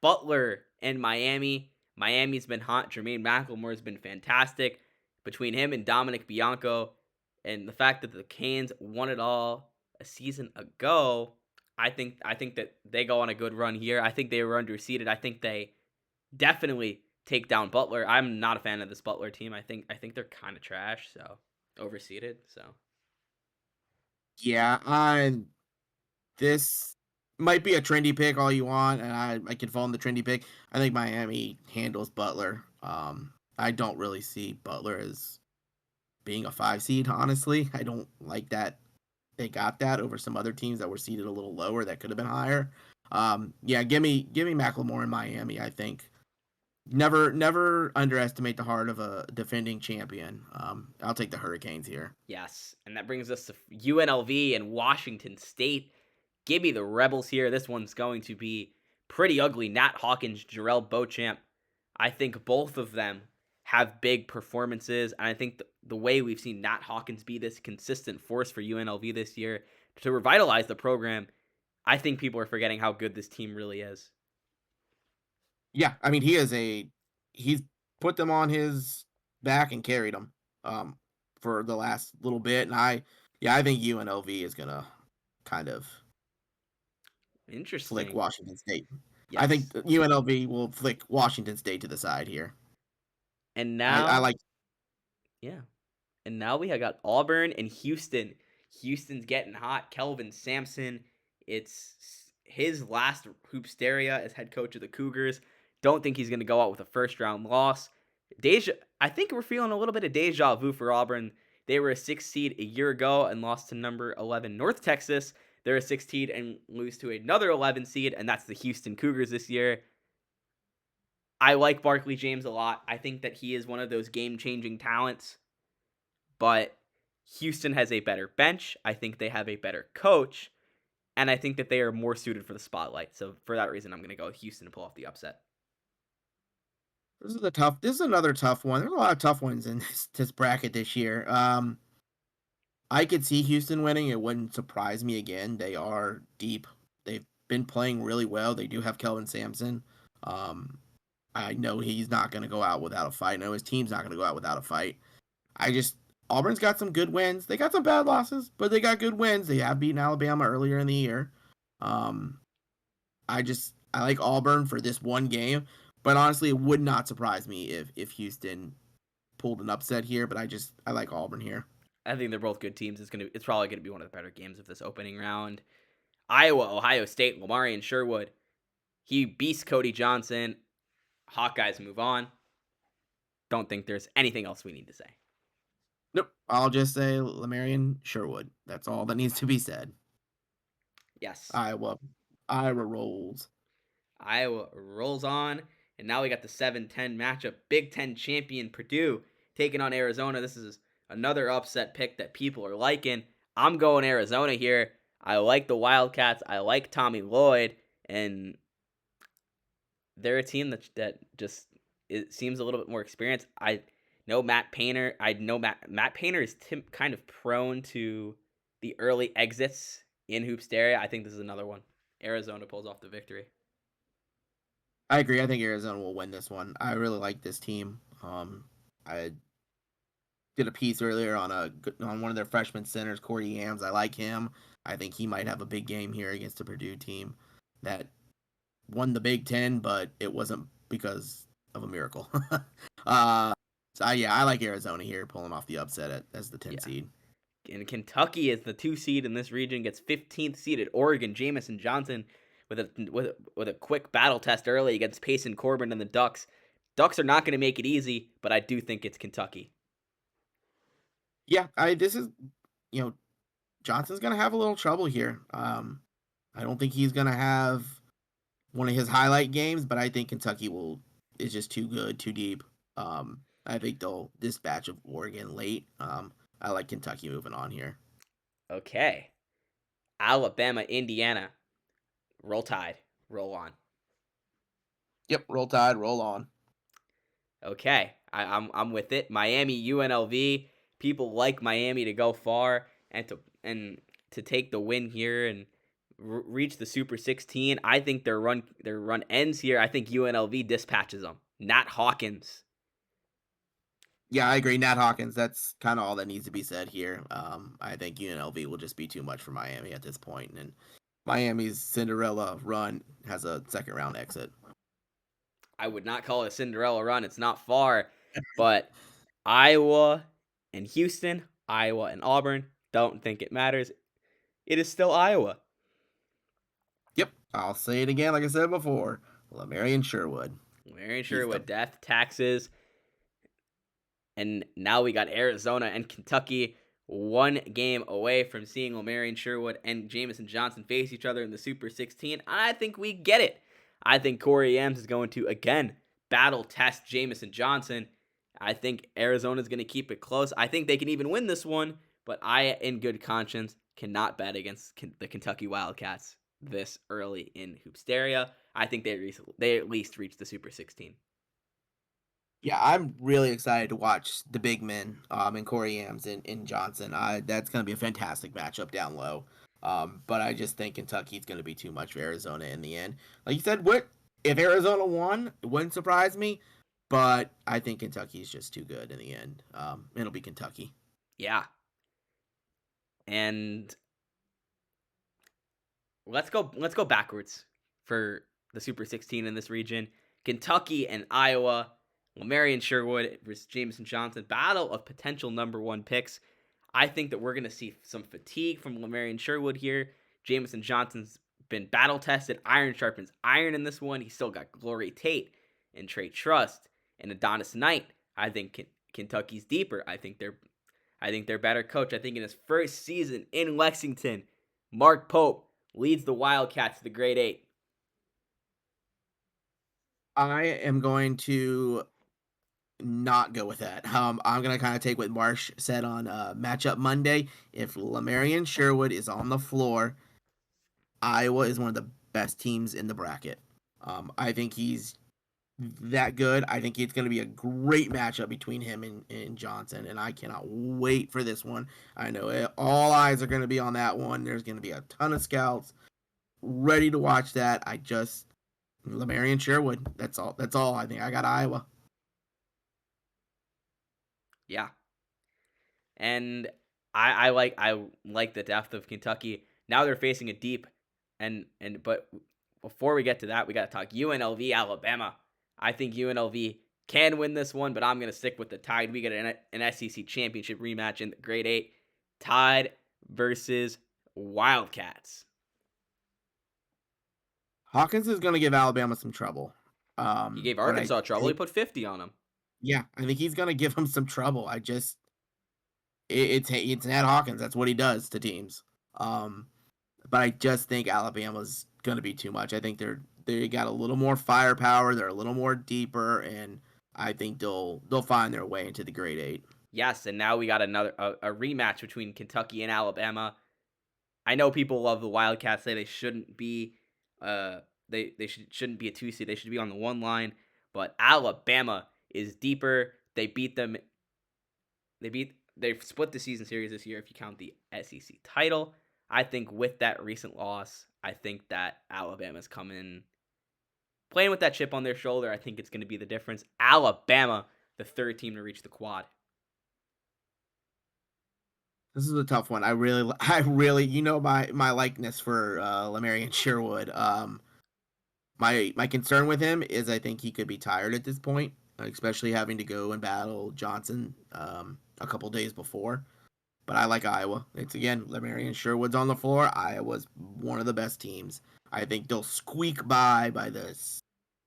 Butler and Miami. Miami's been hot. Jermaine McElmore has been fantastic. Between him and Dominic Bianco, and the fact that the Canes won it all a season ago, I think that they go on a good run here. I think they were underseeded. I think they definitely take down Butler. I'm not a fan of this Butler team. I think they're kind of trash. So overseeded. So Yeah, this might be a trendy pick all you want, and I can fall in the trendy pick. I think Miami handles Butler. I don't really see Butler as being a 5 seed, honestly. I don't like that they got that over some other teams that were seated a little lower that could have been higher. Yeah, give me Macklemore in Miami. I think never underestimate the heart of a defending champion. I'll take the Hurricanes here. yes, and that brings us to UNLV and Washington State. Give me the Rebels here. This one's going to be pretty ugly. Nat Hawkins, Jarrell Beauchamp. I think both of them have big performances, and I think the way we've seen Nat Hawkins be this consistent force for UNLV this year to revitalize the program, I think people are forgetting how good this team really is. Yeah, I mean he's put them on his back and carried them um for the last little bit, and I think UNLV is gonna kind of flick Interesting. Washington State. I think Yes. UNLV will flick Washington State to the side here. And I now, like yeah. And now we have got Auburn and Houston. Houston's getting hot. Kelvin Sampson. It's his last Hoopsteria as head coach of the Cougars. Don't think he's going to go out with a first round loss. Deja, I think we're feeling a little bit of deja vu for Auburn. They were a 6 seed a year ago and lost to number 11 North Texas. They're a 6 seed and lose to another 11 seed, and that's the Houston Cougars this year. I like Barkley James a lot. I think that he is one of those game changing talents, but Houston has a better bench. I think they have a better coach, and I think that they are more suited for the spotlight. So for that reason, I'm going to go with Houston to pull off the upset. this is another tough one. There's a lot of tough ones in this bracket this year. I could see Houston winning. It wouldn't surprise me again. They are deep. They've been playing really well. They do have Kelvin Sampson. Um, I know he's not going to go out without a fight. I know his team's not going to go out without a fight. I just Auburn's got some good wins. They got some bad losses, but they got good wins. They have beaten Alabama earlier in the year. Um, I like Auburn for this one game, but honestly, it would not surprise me if Houston pulled an upset here. But I like Auburn here. I think they're both good teams. It's probably gonna be one of the better games of this opening round. Iowa, Ohio State, Lamarian Sherwood. He beats Cody Johnson. Hawkeyes move on. Don't think there's anything else we need to say. Nope. I'll just say Lamarian Sherwood. That's all that needs to be said. Yes, Iowa. Iowa rolls. Iowa rolls on, and now we got the 7-10 matchup. Big Ten champion Purdue taking on Arizona. This is another upset pick that people are liking. I'm going Arizona here. I like the Wildcats. I like Tommy Lloyd, and they're a team that just it seems a little bit more experienced. I know Matt Painter. I know Matt Painter is kind of prone to the early exits in Hoopsteria. I think this is another one. Arizona pulls off the victory. I agree. I think Arizona will win this one. I really like this team. I did a piece earlier on one of their freshman centers, Corey Yams. I like him. I think he might have a big game here against the Purdue team that won the Big Ten, but it wasn't because of a miracle. uh, yeah, I like Arizona here, pulling off the upset as the 10 Yeah. seed. And Kentucky is the 2 seed in this region, gets 15th seeded Oregon. Jamison Johnson with a quick battle test early against Payson Corbin and the Ducks. Ducks are not going to make it easy, but I do think it's Kentucky. Yeah, this is you know Johnson's gonna have a little trouble here. I don't think he's gonna have one of his highlight games, but I think Kentucky is just too good, too deep. I think they'll dispatch of Oregon late. I like Kentucky moving on here. Okay. Alabama, Indiana. Roll Tide. Roll on. Yep, roll tide, roll on. Okay. I'm with it. Miami, UNLV. People like Miami to go far and to take the win here and reach the Super 16. I think their run ends here. I think UNLV dispatches them. Nat Hawkins. Yeah, I agree. Nat Hawkins. That's kind of all that needs to be said here. I think UNLV will just be too much for Miami at this point, and Miami's Cinderella run has a second round exit. I would not call it a Cinderella run. It's not far, but Iowa and Houston, Iowa and Auburn. Don't think it matters. It is still Iowa. Yep, I'll say it again, like I said before. Lamarian Sherwood. Very He's sure the what death, taxes, and now we got Arizona and Kentucky one game away from seeing O'Marion Sherwood and Jamison Johnson face each other in the Super 16. I think we get it. I think Corey Yams is going to, again, battle test Jamison Johnson. I think Arizona's going to keep it close. I think they can even win this one, but I, in good conscience, cannot bet against the Kentucky Wildcats this early in Hoopsteria. I think they at least reached the Super 16. Yeah, I'm really excited to watch the big men, and Corey Yams and Johnson. That's going to be a fantastic matchup down low. But I just think Kentucky's going to be too much for Arizona in the end. Like you said, what if Arizona won? It wouldn't surprise me, but I think Kentucky's just too good in the end. It'll be Kentucky. Yeah. And let's go backwards for the Super 16 in this region. Kentucky and Iowa, Lamarion Sherwood versus Jameson Johnson, battle of potential number one picks. I think that we're going to see some fatigue from Lamarion Sherwood here. Jameson Johnson's been battle tested. Iron sharpens iron in this one. He's still got Glory Tate and Trey Trust and Adonis Knight. I think Kentucky's deeper. I think they're better coach. I think in his first season in Lexington, Mark Pope leads the Wildcats to the Grade 8. I am going to not go with that. I'm gonna kind of take what Marsh said on matchup Monday. If Lamarion Sherwood is on the floor, Iowa is one of the best teams in the bracket. I think he's that good. I think it's going to be a great matchup between him and Johnson, and I cannot wait for this one. I know all eyes are going to be on that one. There's going to be a ton of scouts ready to watch that. Lamarion Sherwood. That's all. That's all. I think I got Iowa. Yeah. And I like the depth of Kentucky. Now they're facing a deep but before we get to that, we got to talk UNLV Alabama. I think UNLV can win this one, but I'm going to stick with the Tide. We get an SEC championship rematch in the Grade 8. Tide versus Wildcats. Hawkins is going to give Alabama some trouble. He gave But Arkansas trouble. He put 50 on them. yeah, I think he's going to give him some trouble. It's Nat Hawkins. That's what he does to teams. But I just think Alabama's going to be too much. I think they got a little more firepower. They're a little more deeper, and I think they'll find their way into the grade eight. Yes, and now we got a rematch between Kentucky and Alabama. I know people love the Wildcats, say they shouldn't be uh shouldn't be a 2 seed. They should be on the 1 line, but Alabama is deeper. They've split the season series this year if you count the SEC title. I think with that recent loss, I think that Alabama's coming playing with that chip on their shoulder. I think it's going to be the difference. Alabama, the third team to reach the quad. This is a tough one. I really, my likeness for Lemarian Sherwood. My concern with him is I think he could be tired at this point, especially having to go and battle Johnson a couple days before. But I like Iowa. It's again, Lemarian Sherwood's on the floor. Iowa's one of the best teams. I think they'll squeak by this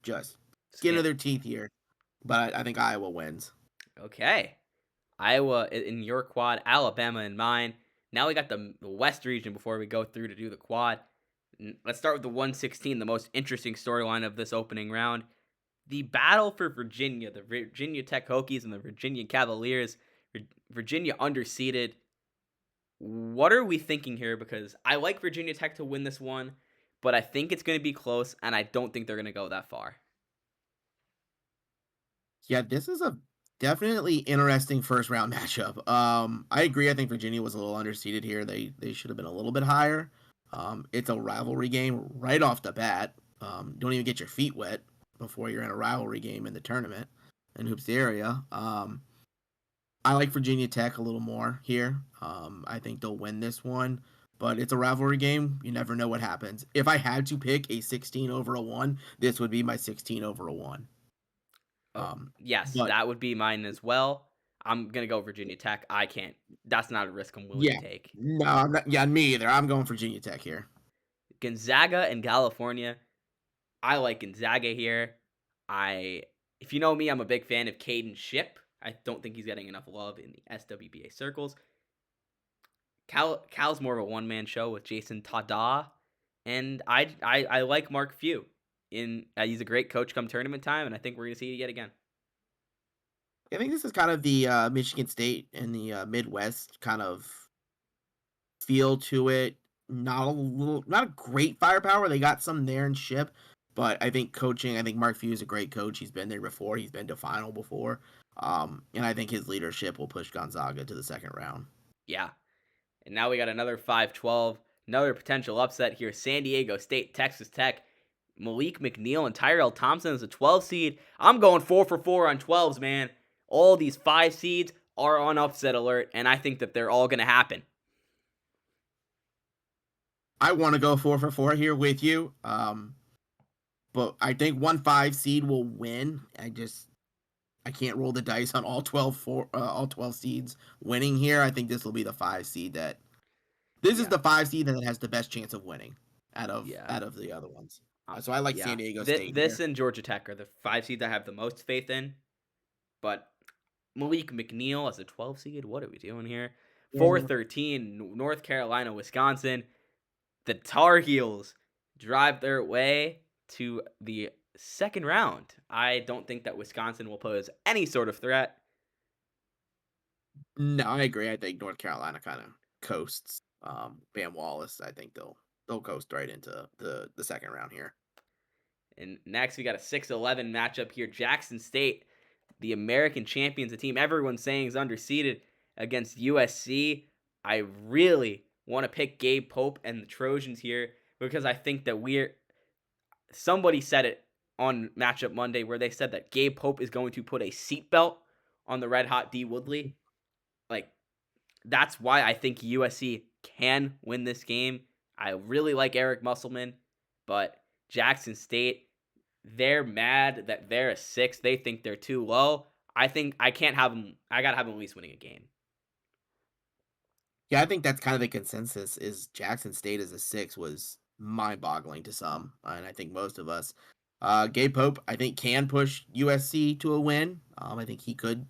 just skin of Skin. their teeth here. But I think Iowa wins. Okay. Iowa in your quad, Alabama in mine. Now we got the West region before we go through to do the quad. Let's start with the 116, the most interesting storyline of this opening round. The battle for Virginia, the Virginia Tech Hokies and the Virginia Cavaliers. Virginia underseeded. What are we thinking here? Because I like Virginia Tech to win this one, but I think it's going to be close, and I don't think they're going to go that far. Yeah, this is a definitely interesting first round matchup. I agree. I think Virginia was a little underseeded here. They should have been a little bit higher. It's a rivalry game right off the bat. Don't even get your feet wet before you're in a rivalry game in the tournament in Hoopsteria. I like Virginia Tech a little more here. I think they'll win this one, but it's a rivalry game. You never know what happens. If I had to pick a 16 over a 1, this would be my 16 over a 1. Oh, Um, yes, but that would be mine as well. I'm going to go Virginia Tech. I can't. That's not a risk I'm willing to yeah, take. no, I'm not, yeah, me either. I'm going Virginia Tech here. Gonzaga and California. I like Gonzaga here. I If you know me, I'm a big fan of Caden Ship. I don't think he's getting enough love in the SWBA circles. Cal's more of a one-man show with Jason Tada, and I like Mark Few. He's a great coach come tournament time, and I think we're gonna see it yet again. I think this is kind of the Michigan State and the Midwest kind of feel to it. Not a great firepower. They got some there in Ship, but I think coaching. I think Mark Few is a great coach. He's been there before. He's been to final before, and I think his leadership will push Gonzaga to the second round. Yeah, and now we got another 5-12, another potential upset here. San Diego State, Texas Tech. Malik McNeil and Tyrell Thompson is a 12 seed. I'm going 4 for 4 on 12s, man. All these 5 seeds are on upset alert, and I think that they're all going to happen. I want to go 4 for 4 here with you, but I think 1-5 seed will win. I can't roll the dice on all 12 seeds winning here. I think this will be the 5 seed that this is Yeah, the 5 seed that has the best chance of winning yeah. out of the other ones. So I like Yeah, San Diego State this here. and Georgia Tech are the 5 seeds I have the most faith in. But Malik McNeil as a 12 seed, what are we doing here? Yeah. 4-13, North Carolina, Wisconsin. The Tar Heels drive their way to the second round. I don't think that Wisconsin will pose any sort of threat. No, I agree. I think North Carolina kind of coasts. Bam Wallace, I think they'll coast right into the second round here. And next, we got a 6-11 matchup here. Jackson State, the American champions, the team everyone's saying is underseeded against USC. I really want to pick Gabe Pope and the Trojans here because I think that somebody said it on Matchup Monday where they said that Gabe Pope is going to put a seatbelt on the Red Hot D Woodley. Like, that's why I think USC can win this game. I really like Eric Musselman, but Jackson State, they're mad that they're a 6. They think they're too low. I think I can't have them. I gotta have them at least winning a game. Yeah, I think that's kind of the consensus. Is Jackson State as a 6 was mind-boggling to some, and I think most of us. Gabe Pope, I think, can push USC to a win. I think he could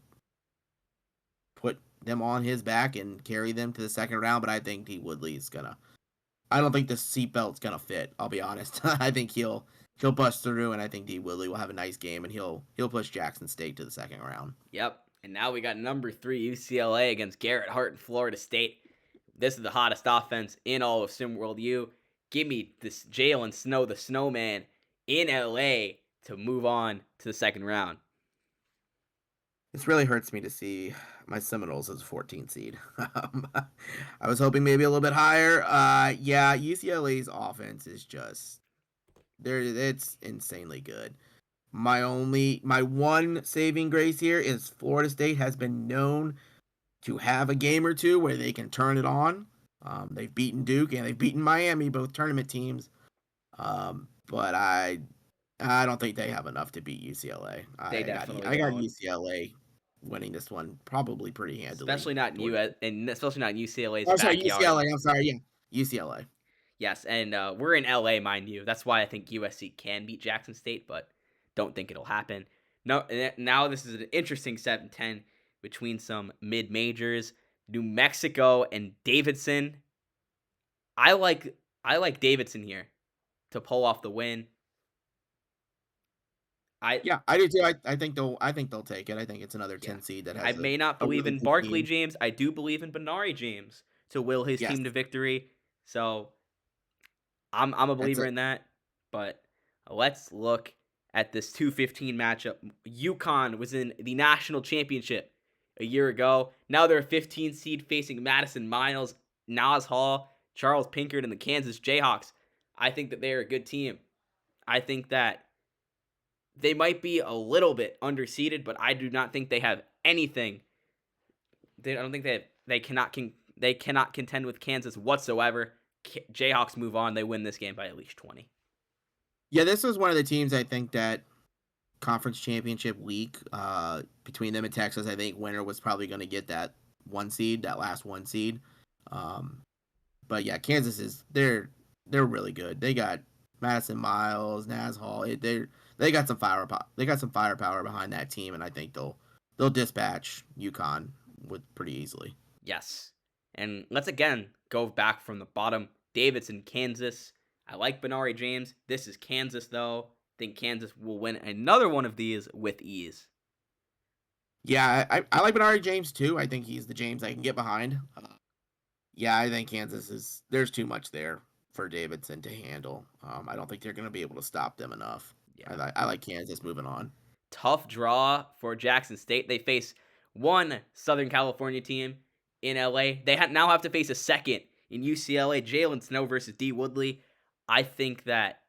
put them on his back and carry them to the second round, but I think D Woodley is gonna. I don't think the seatbelt's gonna fit. I'll be honest. I think he'll bust through, and I think D Woodley will have a nice game, and he'll push Jackson State to the second round. Yep. And now we got number 3 UCLA against Garrett Hart and Florida State. This is the hottest offense in all of SimWorld U. Give me this Jalen Snow, the Snowman, in LA to move on to the second round. This really hurts me to see my Seminoles as a 14 seed. I was hoping maybe a little bit higher. Yeah, UCLA's offense is just there. It's insanely good. My one saving grace here is Florida State has been known to have a game or two where they can turn it on. They've beaten Duke and they've beaten Miami, both tournament teams. But I don't think they have enough to beat UCLA. They definitely I got don't. UCLA winning this one probably pretty handily. Especially not in Toward, US, and especially not in UCLA's oh, sorry, backyard. UCLA. I'm sorry, yeah, UCLA. Yes, and we're in LA, mind you. That's why I think USC can beat Jackson State, but don't think it'll happen. No, now this is an interesting 7-10 between some mid majors, New Mexico and Davidson. I like I like Davidson here to pull off the win. I Yeah, I do too. I think they'll take it. I think it's another yeah. 10 seed that I has may not a believe really in good Barkley team. James. I do believe in Benari James to will his Yes, team to victory. So I'm a that's believer it. in that. But let's look at this 215 matchup. UConn was in the national championship a year ago. Now they're a 15 seed facing Madison Miles, Nas Hall, Charles Pinkard, and the Kansas Jayhawks. I think that they're a good team. I think that they might be a little bit underseeded, but I do not think they have anything. I don't think they cannot contend with Kansas whatsoever. Jayhawks move on. They win this game by at least 20. Yeah, this was one of the teams I think that conference championship week between them and Texas. I think winner was probably going to get that one seed, that last one seed. Um, but yeah, Kansas is they're really good. They got Madison Miles, Nas Hall. They got some firepower. They got some firepower behind that team, and I think they'll dispatch UConn with pretty easily. Yes. And let's again go back from the bottom. Davidson, Kansas. I like Benari James. This is Kansas, though. I think Kansas will win another one of these with ease. Yeah, I like Benari James too. I think he's the James I can get behind. Yeah, I think Kansas is there's too much there for Davidson to handle. I don't think they're going to be able to stop them enough. Yeah. I like Kansas moving on. Tough draw for Jackson State. They face one Southern California team in LA. They now have to face a second in UCLA. Jalen Snow versus D. Woodley. I think that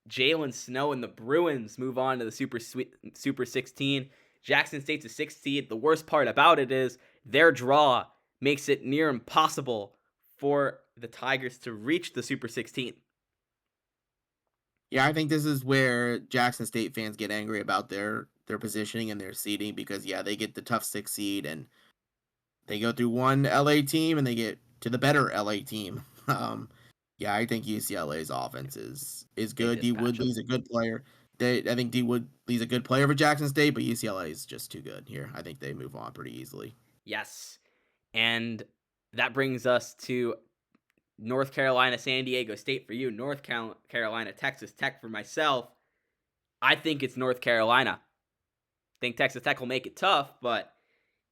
Jalen Snow and the Bruins move on to the Super 16. Jackson State's a 6th seed. The worst part about it is their draw makes it near impossible for the Tigers to reach the Super 16. Yeah, I think this is where Jackson State fans get angry about their positioning and their seeding because yeah, they get the tough 6 seed and they go through one LA team and they get to the better LA team. Yeah, I think UCLA's offense is They good. D dispatch them. Woodley's a good player. I think D Woodley's a good player for Jackson State, but UCLA is just too good here. I think they move on pretty easily. Yes. And that brings us to North Carolina, San Diego State for you. North Carolina, Texas Tech for myself. I think it's North Carolina. I think Texas Tech will make it tough, but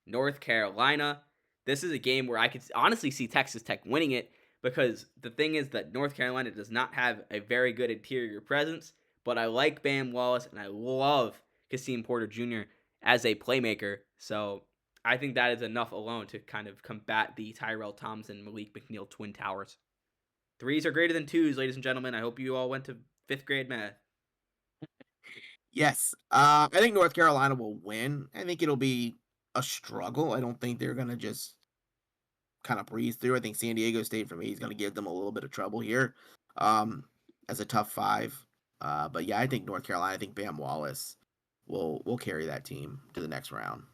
North Carolina, this is a game where I could honestly see Texas Tech winning it because the thing is that North Carolina does not have a very good interior presence, but I like Bam Wallace and I love Kasim Porter Jr. as a playmaker. So I think that is enough alone to kind of combat the Tyrell Thompson, Malik McNeil twin towers. Threes are greater than twos, ladies and gentlemen. I hope you all went to 5th grade math. Yes, I think North Carolina will win. I think it'll be a struggle. I don't think they're gonna just kind of breeze through. I think San Diego State for me is going to give them a little bit of trouble here um, as a tough 5. But yeah, I think North Carolina. I think Bam Wallace will carry that team to the next round.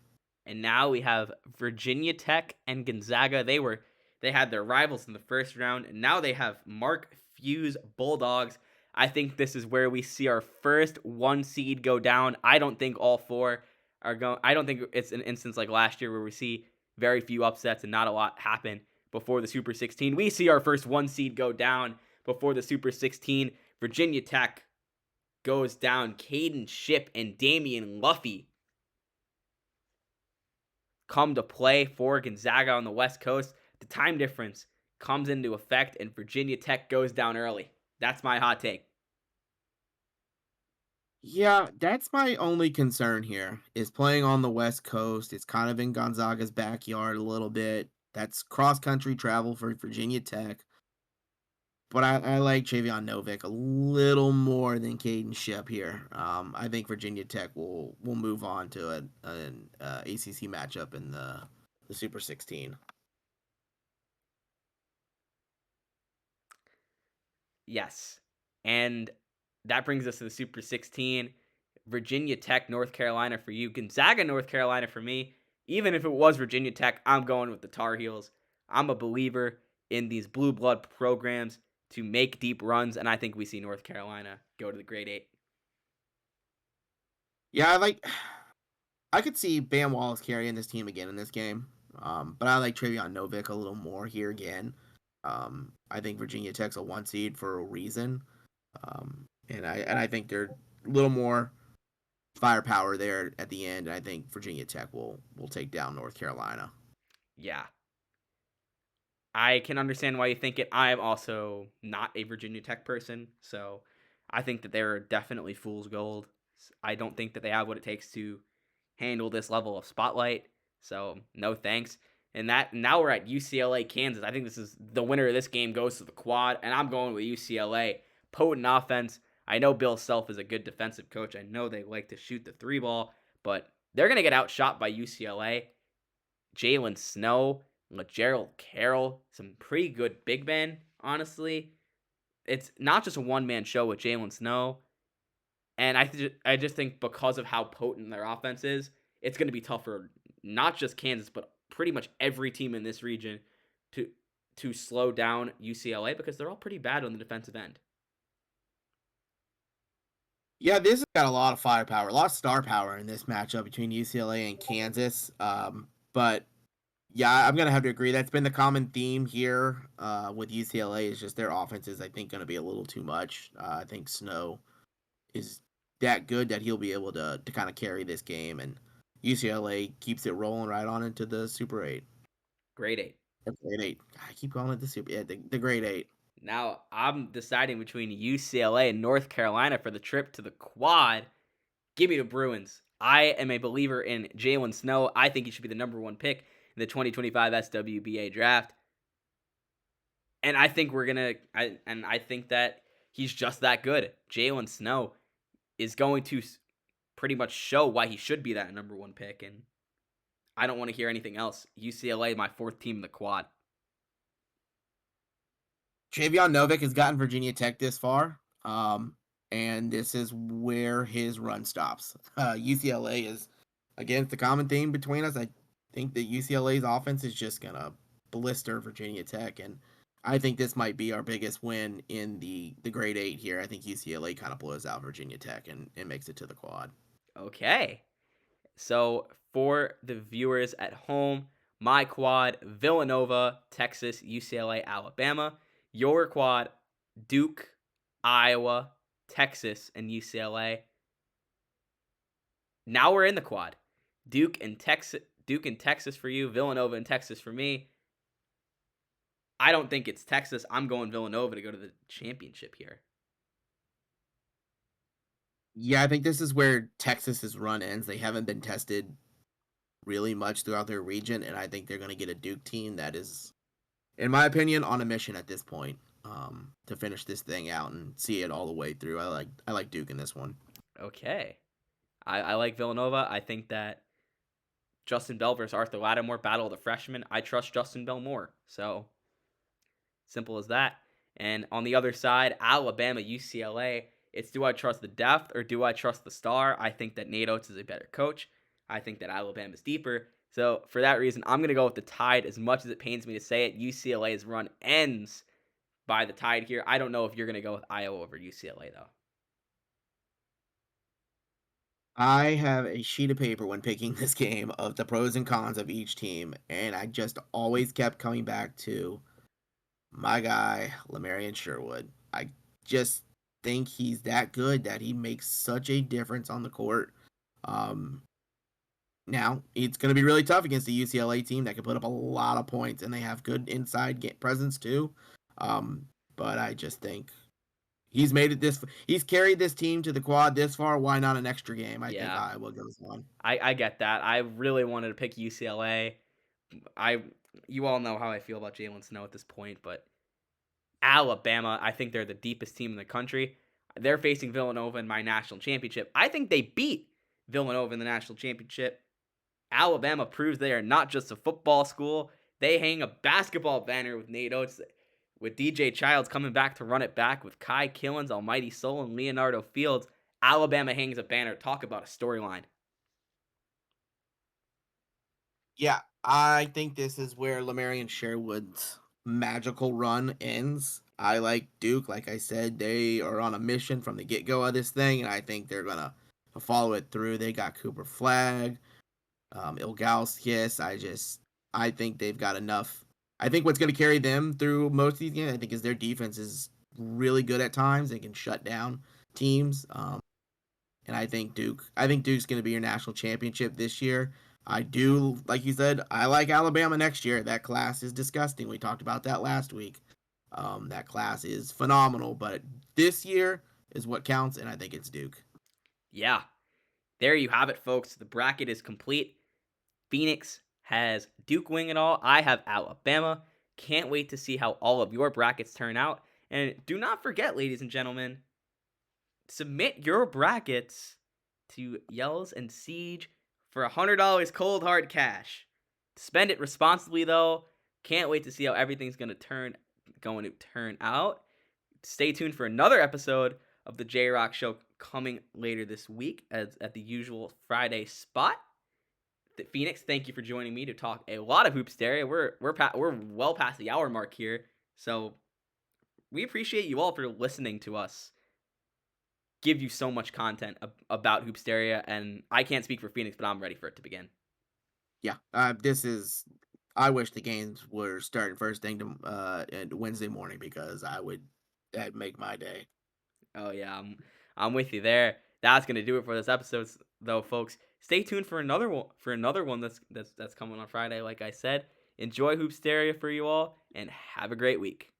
And now we have Virginia Tech and Gonzaga. They had their rivals in the first round, and now they have Mark Few's Bulldogs. I think this is where we see our first 1 seed go down. I don't think all 4 are going. I don't think it's an instance like last year where we see very few upsets and not a lot happen before the Super 16. We see our first 1 seed go down before the Super 16. Virginia Tech goes down. Caden Ship and Damian Luffy come to play for Gonzaga on the West Coast. The time difference comes into effect, and Virginia Tech goes down early. That's my hot take. Yeah, that's my only concern here is playing on the West Coast. It's kind of in Gonzaga's backyard a little bit. That's cross country travel for Virginia Tech. But I like Javion Novick a little more than Caden Ship here. I think Virginia Tech will move on to an ACC matchup in the Super 16. Yes. And that brings us to the Super 16. Virginia Tech, North Carolina for you. Gonzaga, North Carolina for me. Even if it was Virginia Tech, I'm going with the Tar Heels. I'm a believer in these blue blood programs to make deep runs, and I think we see North Carolina go to the grade 8. Yeah, I could see Bam Wallace carrying this team again in this game. But I like Travion Novick a little more here again. I think Virginia Tech's a 1 seed for a reason. And I think they're a little more firepower there at the end. And I think Virginia Tech will take down North Carolina. Yeah. I can understand why you think it. I'm also not a Virginia Tech person, so I think that they're definitely fool's gold. I don't think that they have what it takes to handle this level of spotlight. So no thanks. And that now we're at UCLA, Kansas. I think this is the winner of this game goes to the quad, and I'm going with UCLA. Potent offense. I know Bill Self is a good defensive coach. I know they like to shoot the three ball, but they're gonna get outshot by UCLA. Jalen Snow, LaGerald Carroll, some pretty good big men, honestly. It's not just a one man show with Jalen Snow. And I just think because of how potent their offense is, it's going to be tough for not just Kansas, but pretty much every team in this region to to slow down UCLA because they're all pretty bad on the defensive end. Yeah, this has got a lot of firepower, a lot of star power in this matchup between UCLA and Kansas. But yeah, I'm gonna have to agree. That's been the common theme here with UCLA is just their offense is, I think, gonna be a little too much. I think Snow is that good that he'll be able to kind of carry this game, and UCLA keeps it rolling right on into the Super 8. Grade 8. Or grade 8. I keep calling it the Super. Yeah, the grade 8. Now I'm deciding between UCLA and North Carolina for the trip to the quad. Give me the Bruins. I am a believer in Jalen Snow. I think he should be the number one pick in the 2025 SWBA draft. And I think I think that he's just that good. Jalen Snow is going to pretty much show why he should be that number one pick. And I don't want to hear anything else. UCLA, my fourth team in the quad. Javion Novick has gotten Virginia Tech this far, and this is where his run stops. UCLA is, again, the common theme between us. I think that UCLA's offense is just going to blister Virginia Tech, and I think this might be our biggest win in the grade 8 here. I think UCLA kind of blows out Virginia Tech and makes it to the quad. Okay. So for the viewers at home, my quad, Villanova, Texas, UCLA, Alabama. Your quad, Duke, Iowa, Texas, and UCLA. Now we're in the quad. Duke and Texas for you, Villanova and Texas for me. I don't think it's Texas. I'm going Villanova to go to the championship here. Yeah, I think this is where Texas's run ends. They haven't been tested really much throughout their region, and I think they're going to get a Duke team that is, in my opinion, on a mission at this point to finish this thing out and see it all the way through. I like Duke in this one. Okay. I like Villanova. I think that Justin Bell versus Arthur Lattimore, battle of the freshmen. I trust Justin Bell more. So simple as that. And on the other side, Alabama, UCLA. It's do I trust the depth or do I trust the star? I think that Nate Oates is a better coach. I think that Alabama's deeper. So for that reason, I'm going to go with the Tide. As much as it pains me to say it, UCLA's run ends by the Tide here. I don't know if you're going to go with Iowa over UCLA, though. I have a sheet of paper when picking this game of the pros and cons of each team, and I just always kept coming back to my guy, Lamarian Sherwood. I just think he's that good that he makes such a difference on the court. Um, Now it's going to be really tough against the UCLA team that can put up a lot of points, and they have good inside presence too. Um, but I just think he's made it this. He's carried this team to the quad this far. Why not an extra game? I think Yeah, I will go this one. I get that. I really wanted to pick UCLA. I You all know how I feel about Jalen Snow at this point, but Alabama, I think they're the deepest team in the country. They're facing Villanova in my national championship. I think they beat Villanova in the national championship. Alabama proves they are not just a football school. They hang a basketball banner with Nate Oates, with DJ Childs coming back to run it back with Kai Killens, Almighty Soul, and Leonardo Fields. Alabama hangs a banner. Talk about a storyline. Yeah, I think this is where Lamarian Sherwood's magical run ends. I like Duke. Like I said, they are on a mission from the get go of this thing, and I think they're gonna follow it through. They got Cooper Flag, Ilgauskas. I think they've got enough. I think what's going to carry them through most of these games, I think, is their defense is really good at times. They can shut down teams. And I think Duke's going to be your national championship this year. I do, like you said, I like Alabama next year. That class is disgusting. We talked about that last week. That class is phenomenal, but this year is what counts, and I think it's Duke. Yeah, there you have it, folks. The bracket is complete. Phoenix has Duke winning it all. I have Alabama. Can't wait to see how all of your brackets turn out. And do not forget, ladies and gentlemen, submit your brackets to Yells and Siege for $100 cold hard cash. Spend it responsibly though. Can't wait to see how everything's going to turn out. Stay tuned for another episode of the J Rock Show coming later this week as at the usual Friday spot. Phoenix, thank you for joining me to talk a lot of Hoopsteria. We're well past the hour mark here, so we appreciate you all for listening to us give you so much content about Hoopsteria, and I can't speak for Phoenix, but I'm ready for it to begin. Yeah, this is. I wish the games were starting first thing to Wednesday morning because that'd make my day. Oh yeah, I'm with you there. That's gonna do it for this episode, though, folks. Stay tuned for another one that's coming on Friday. Like I said, enjoy Hoopsteria for you all, and have a great week.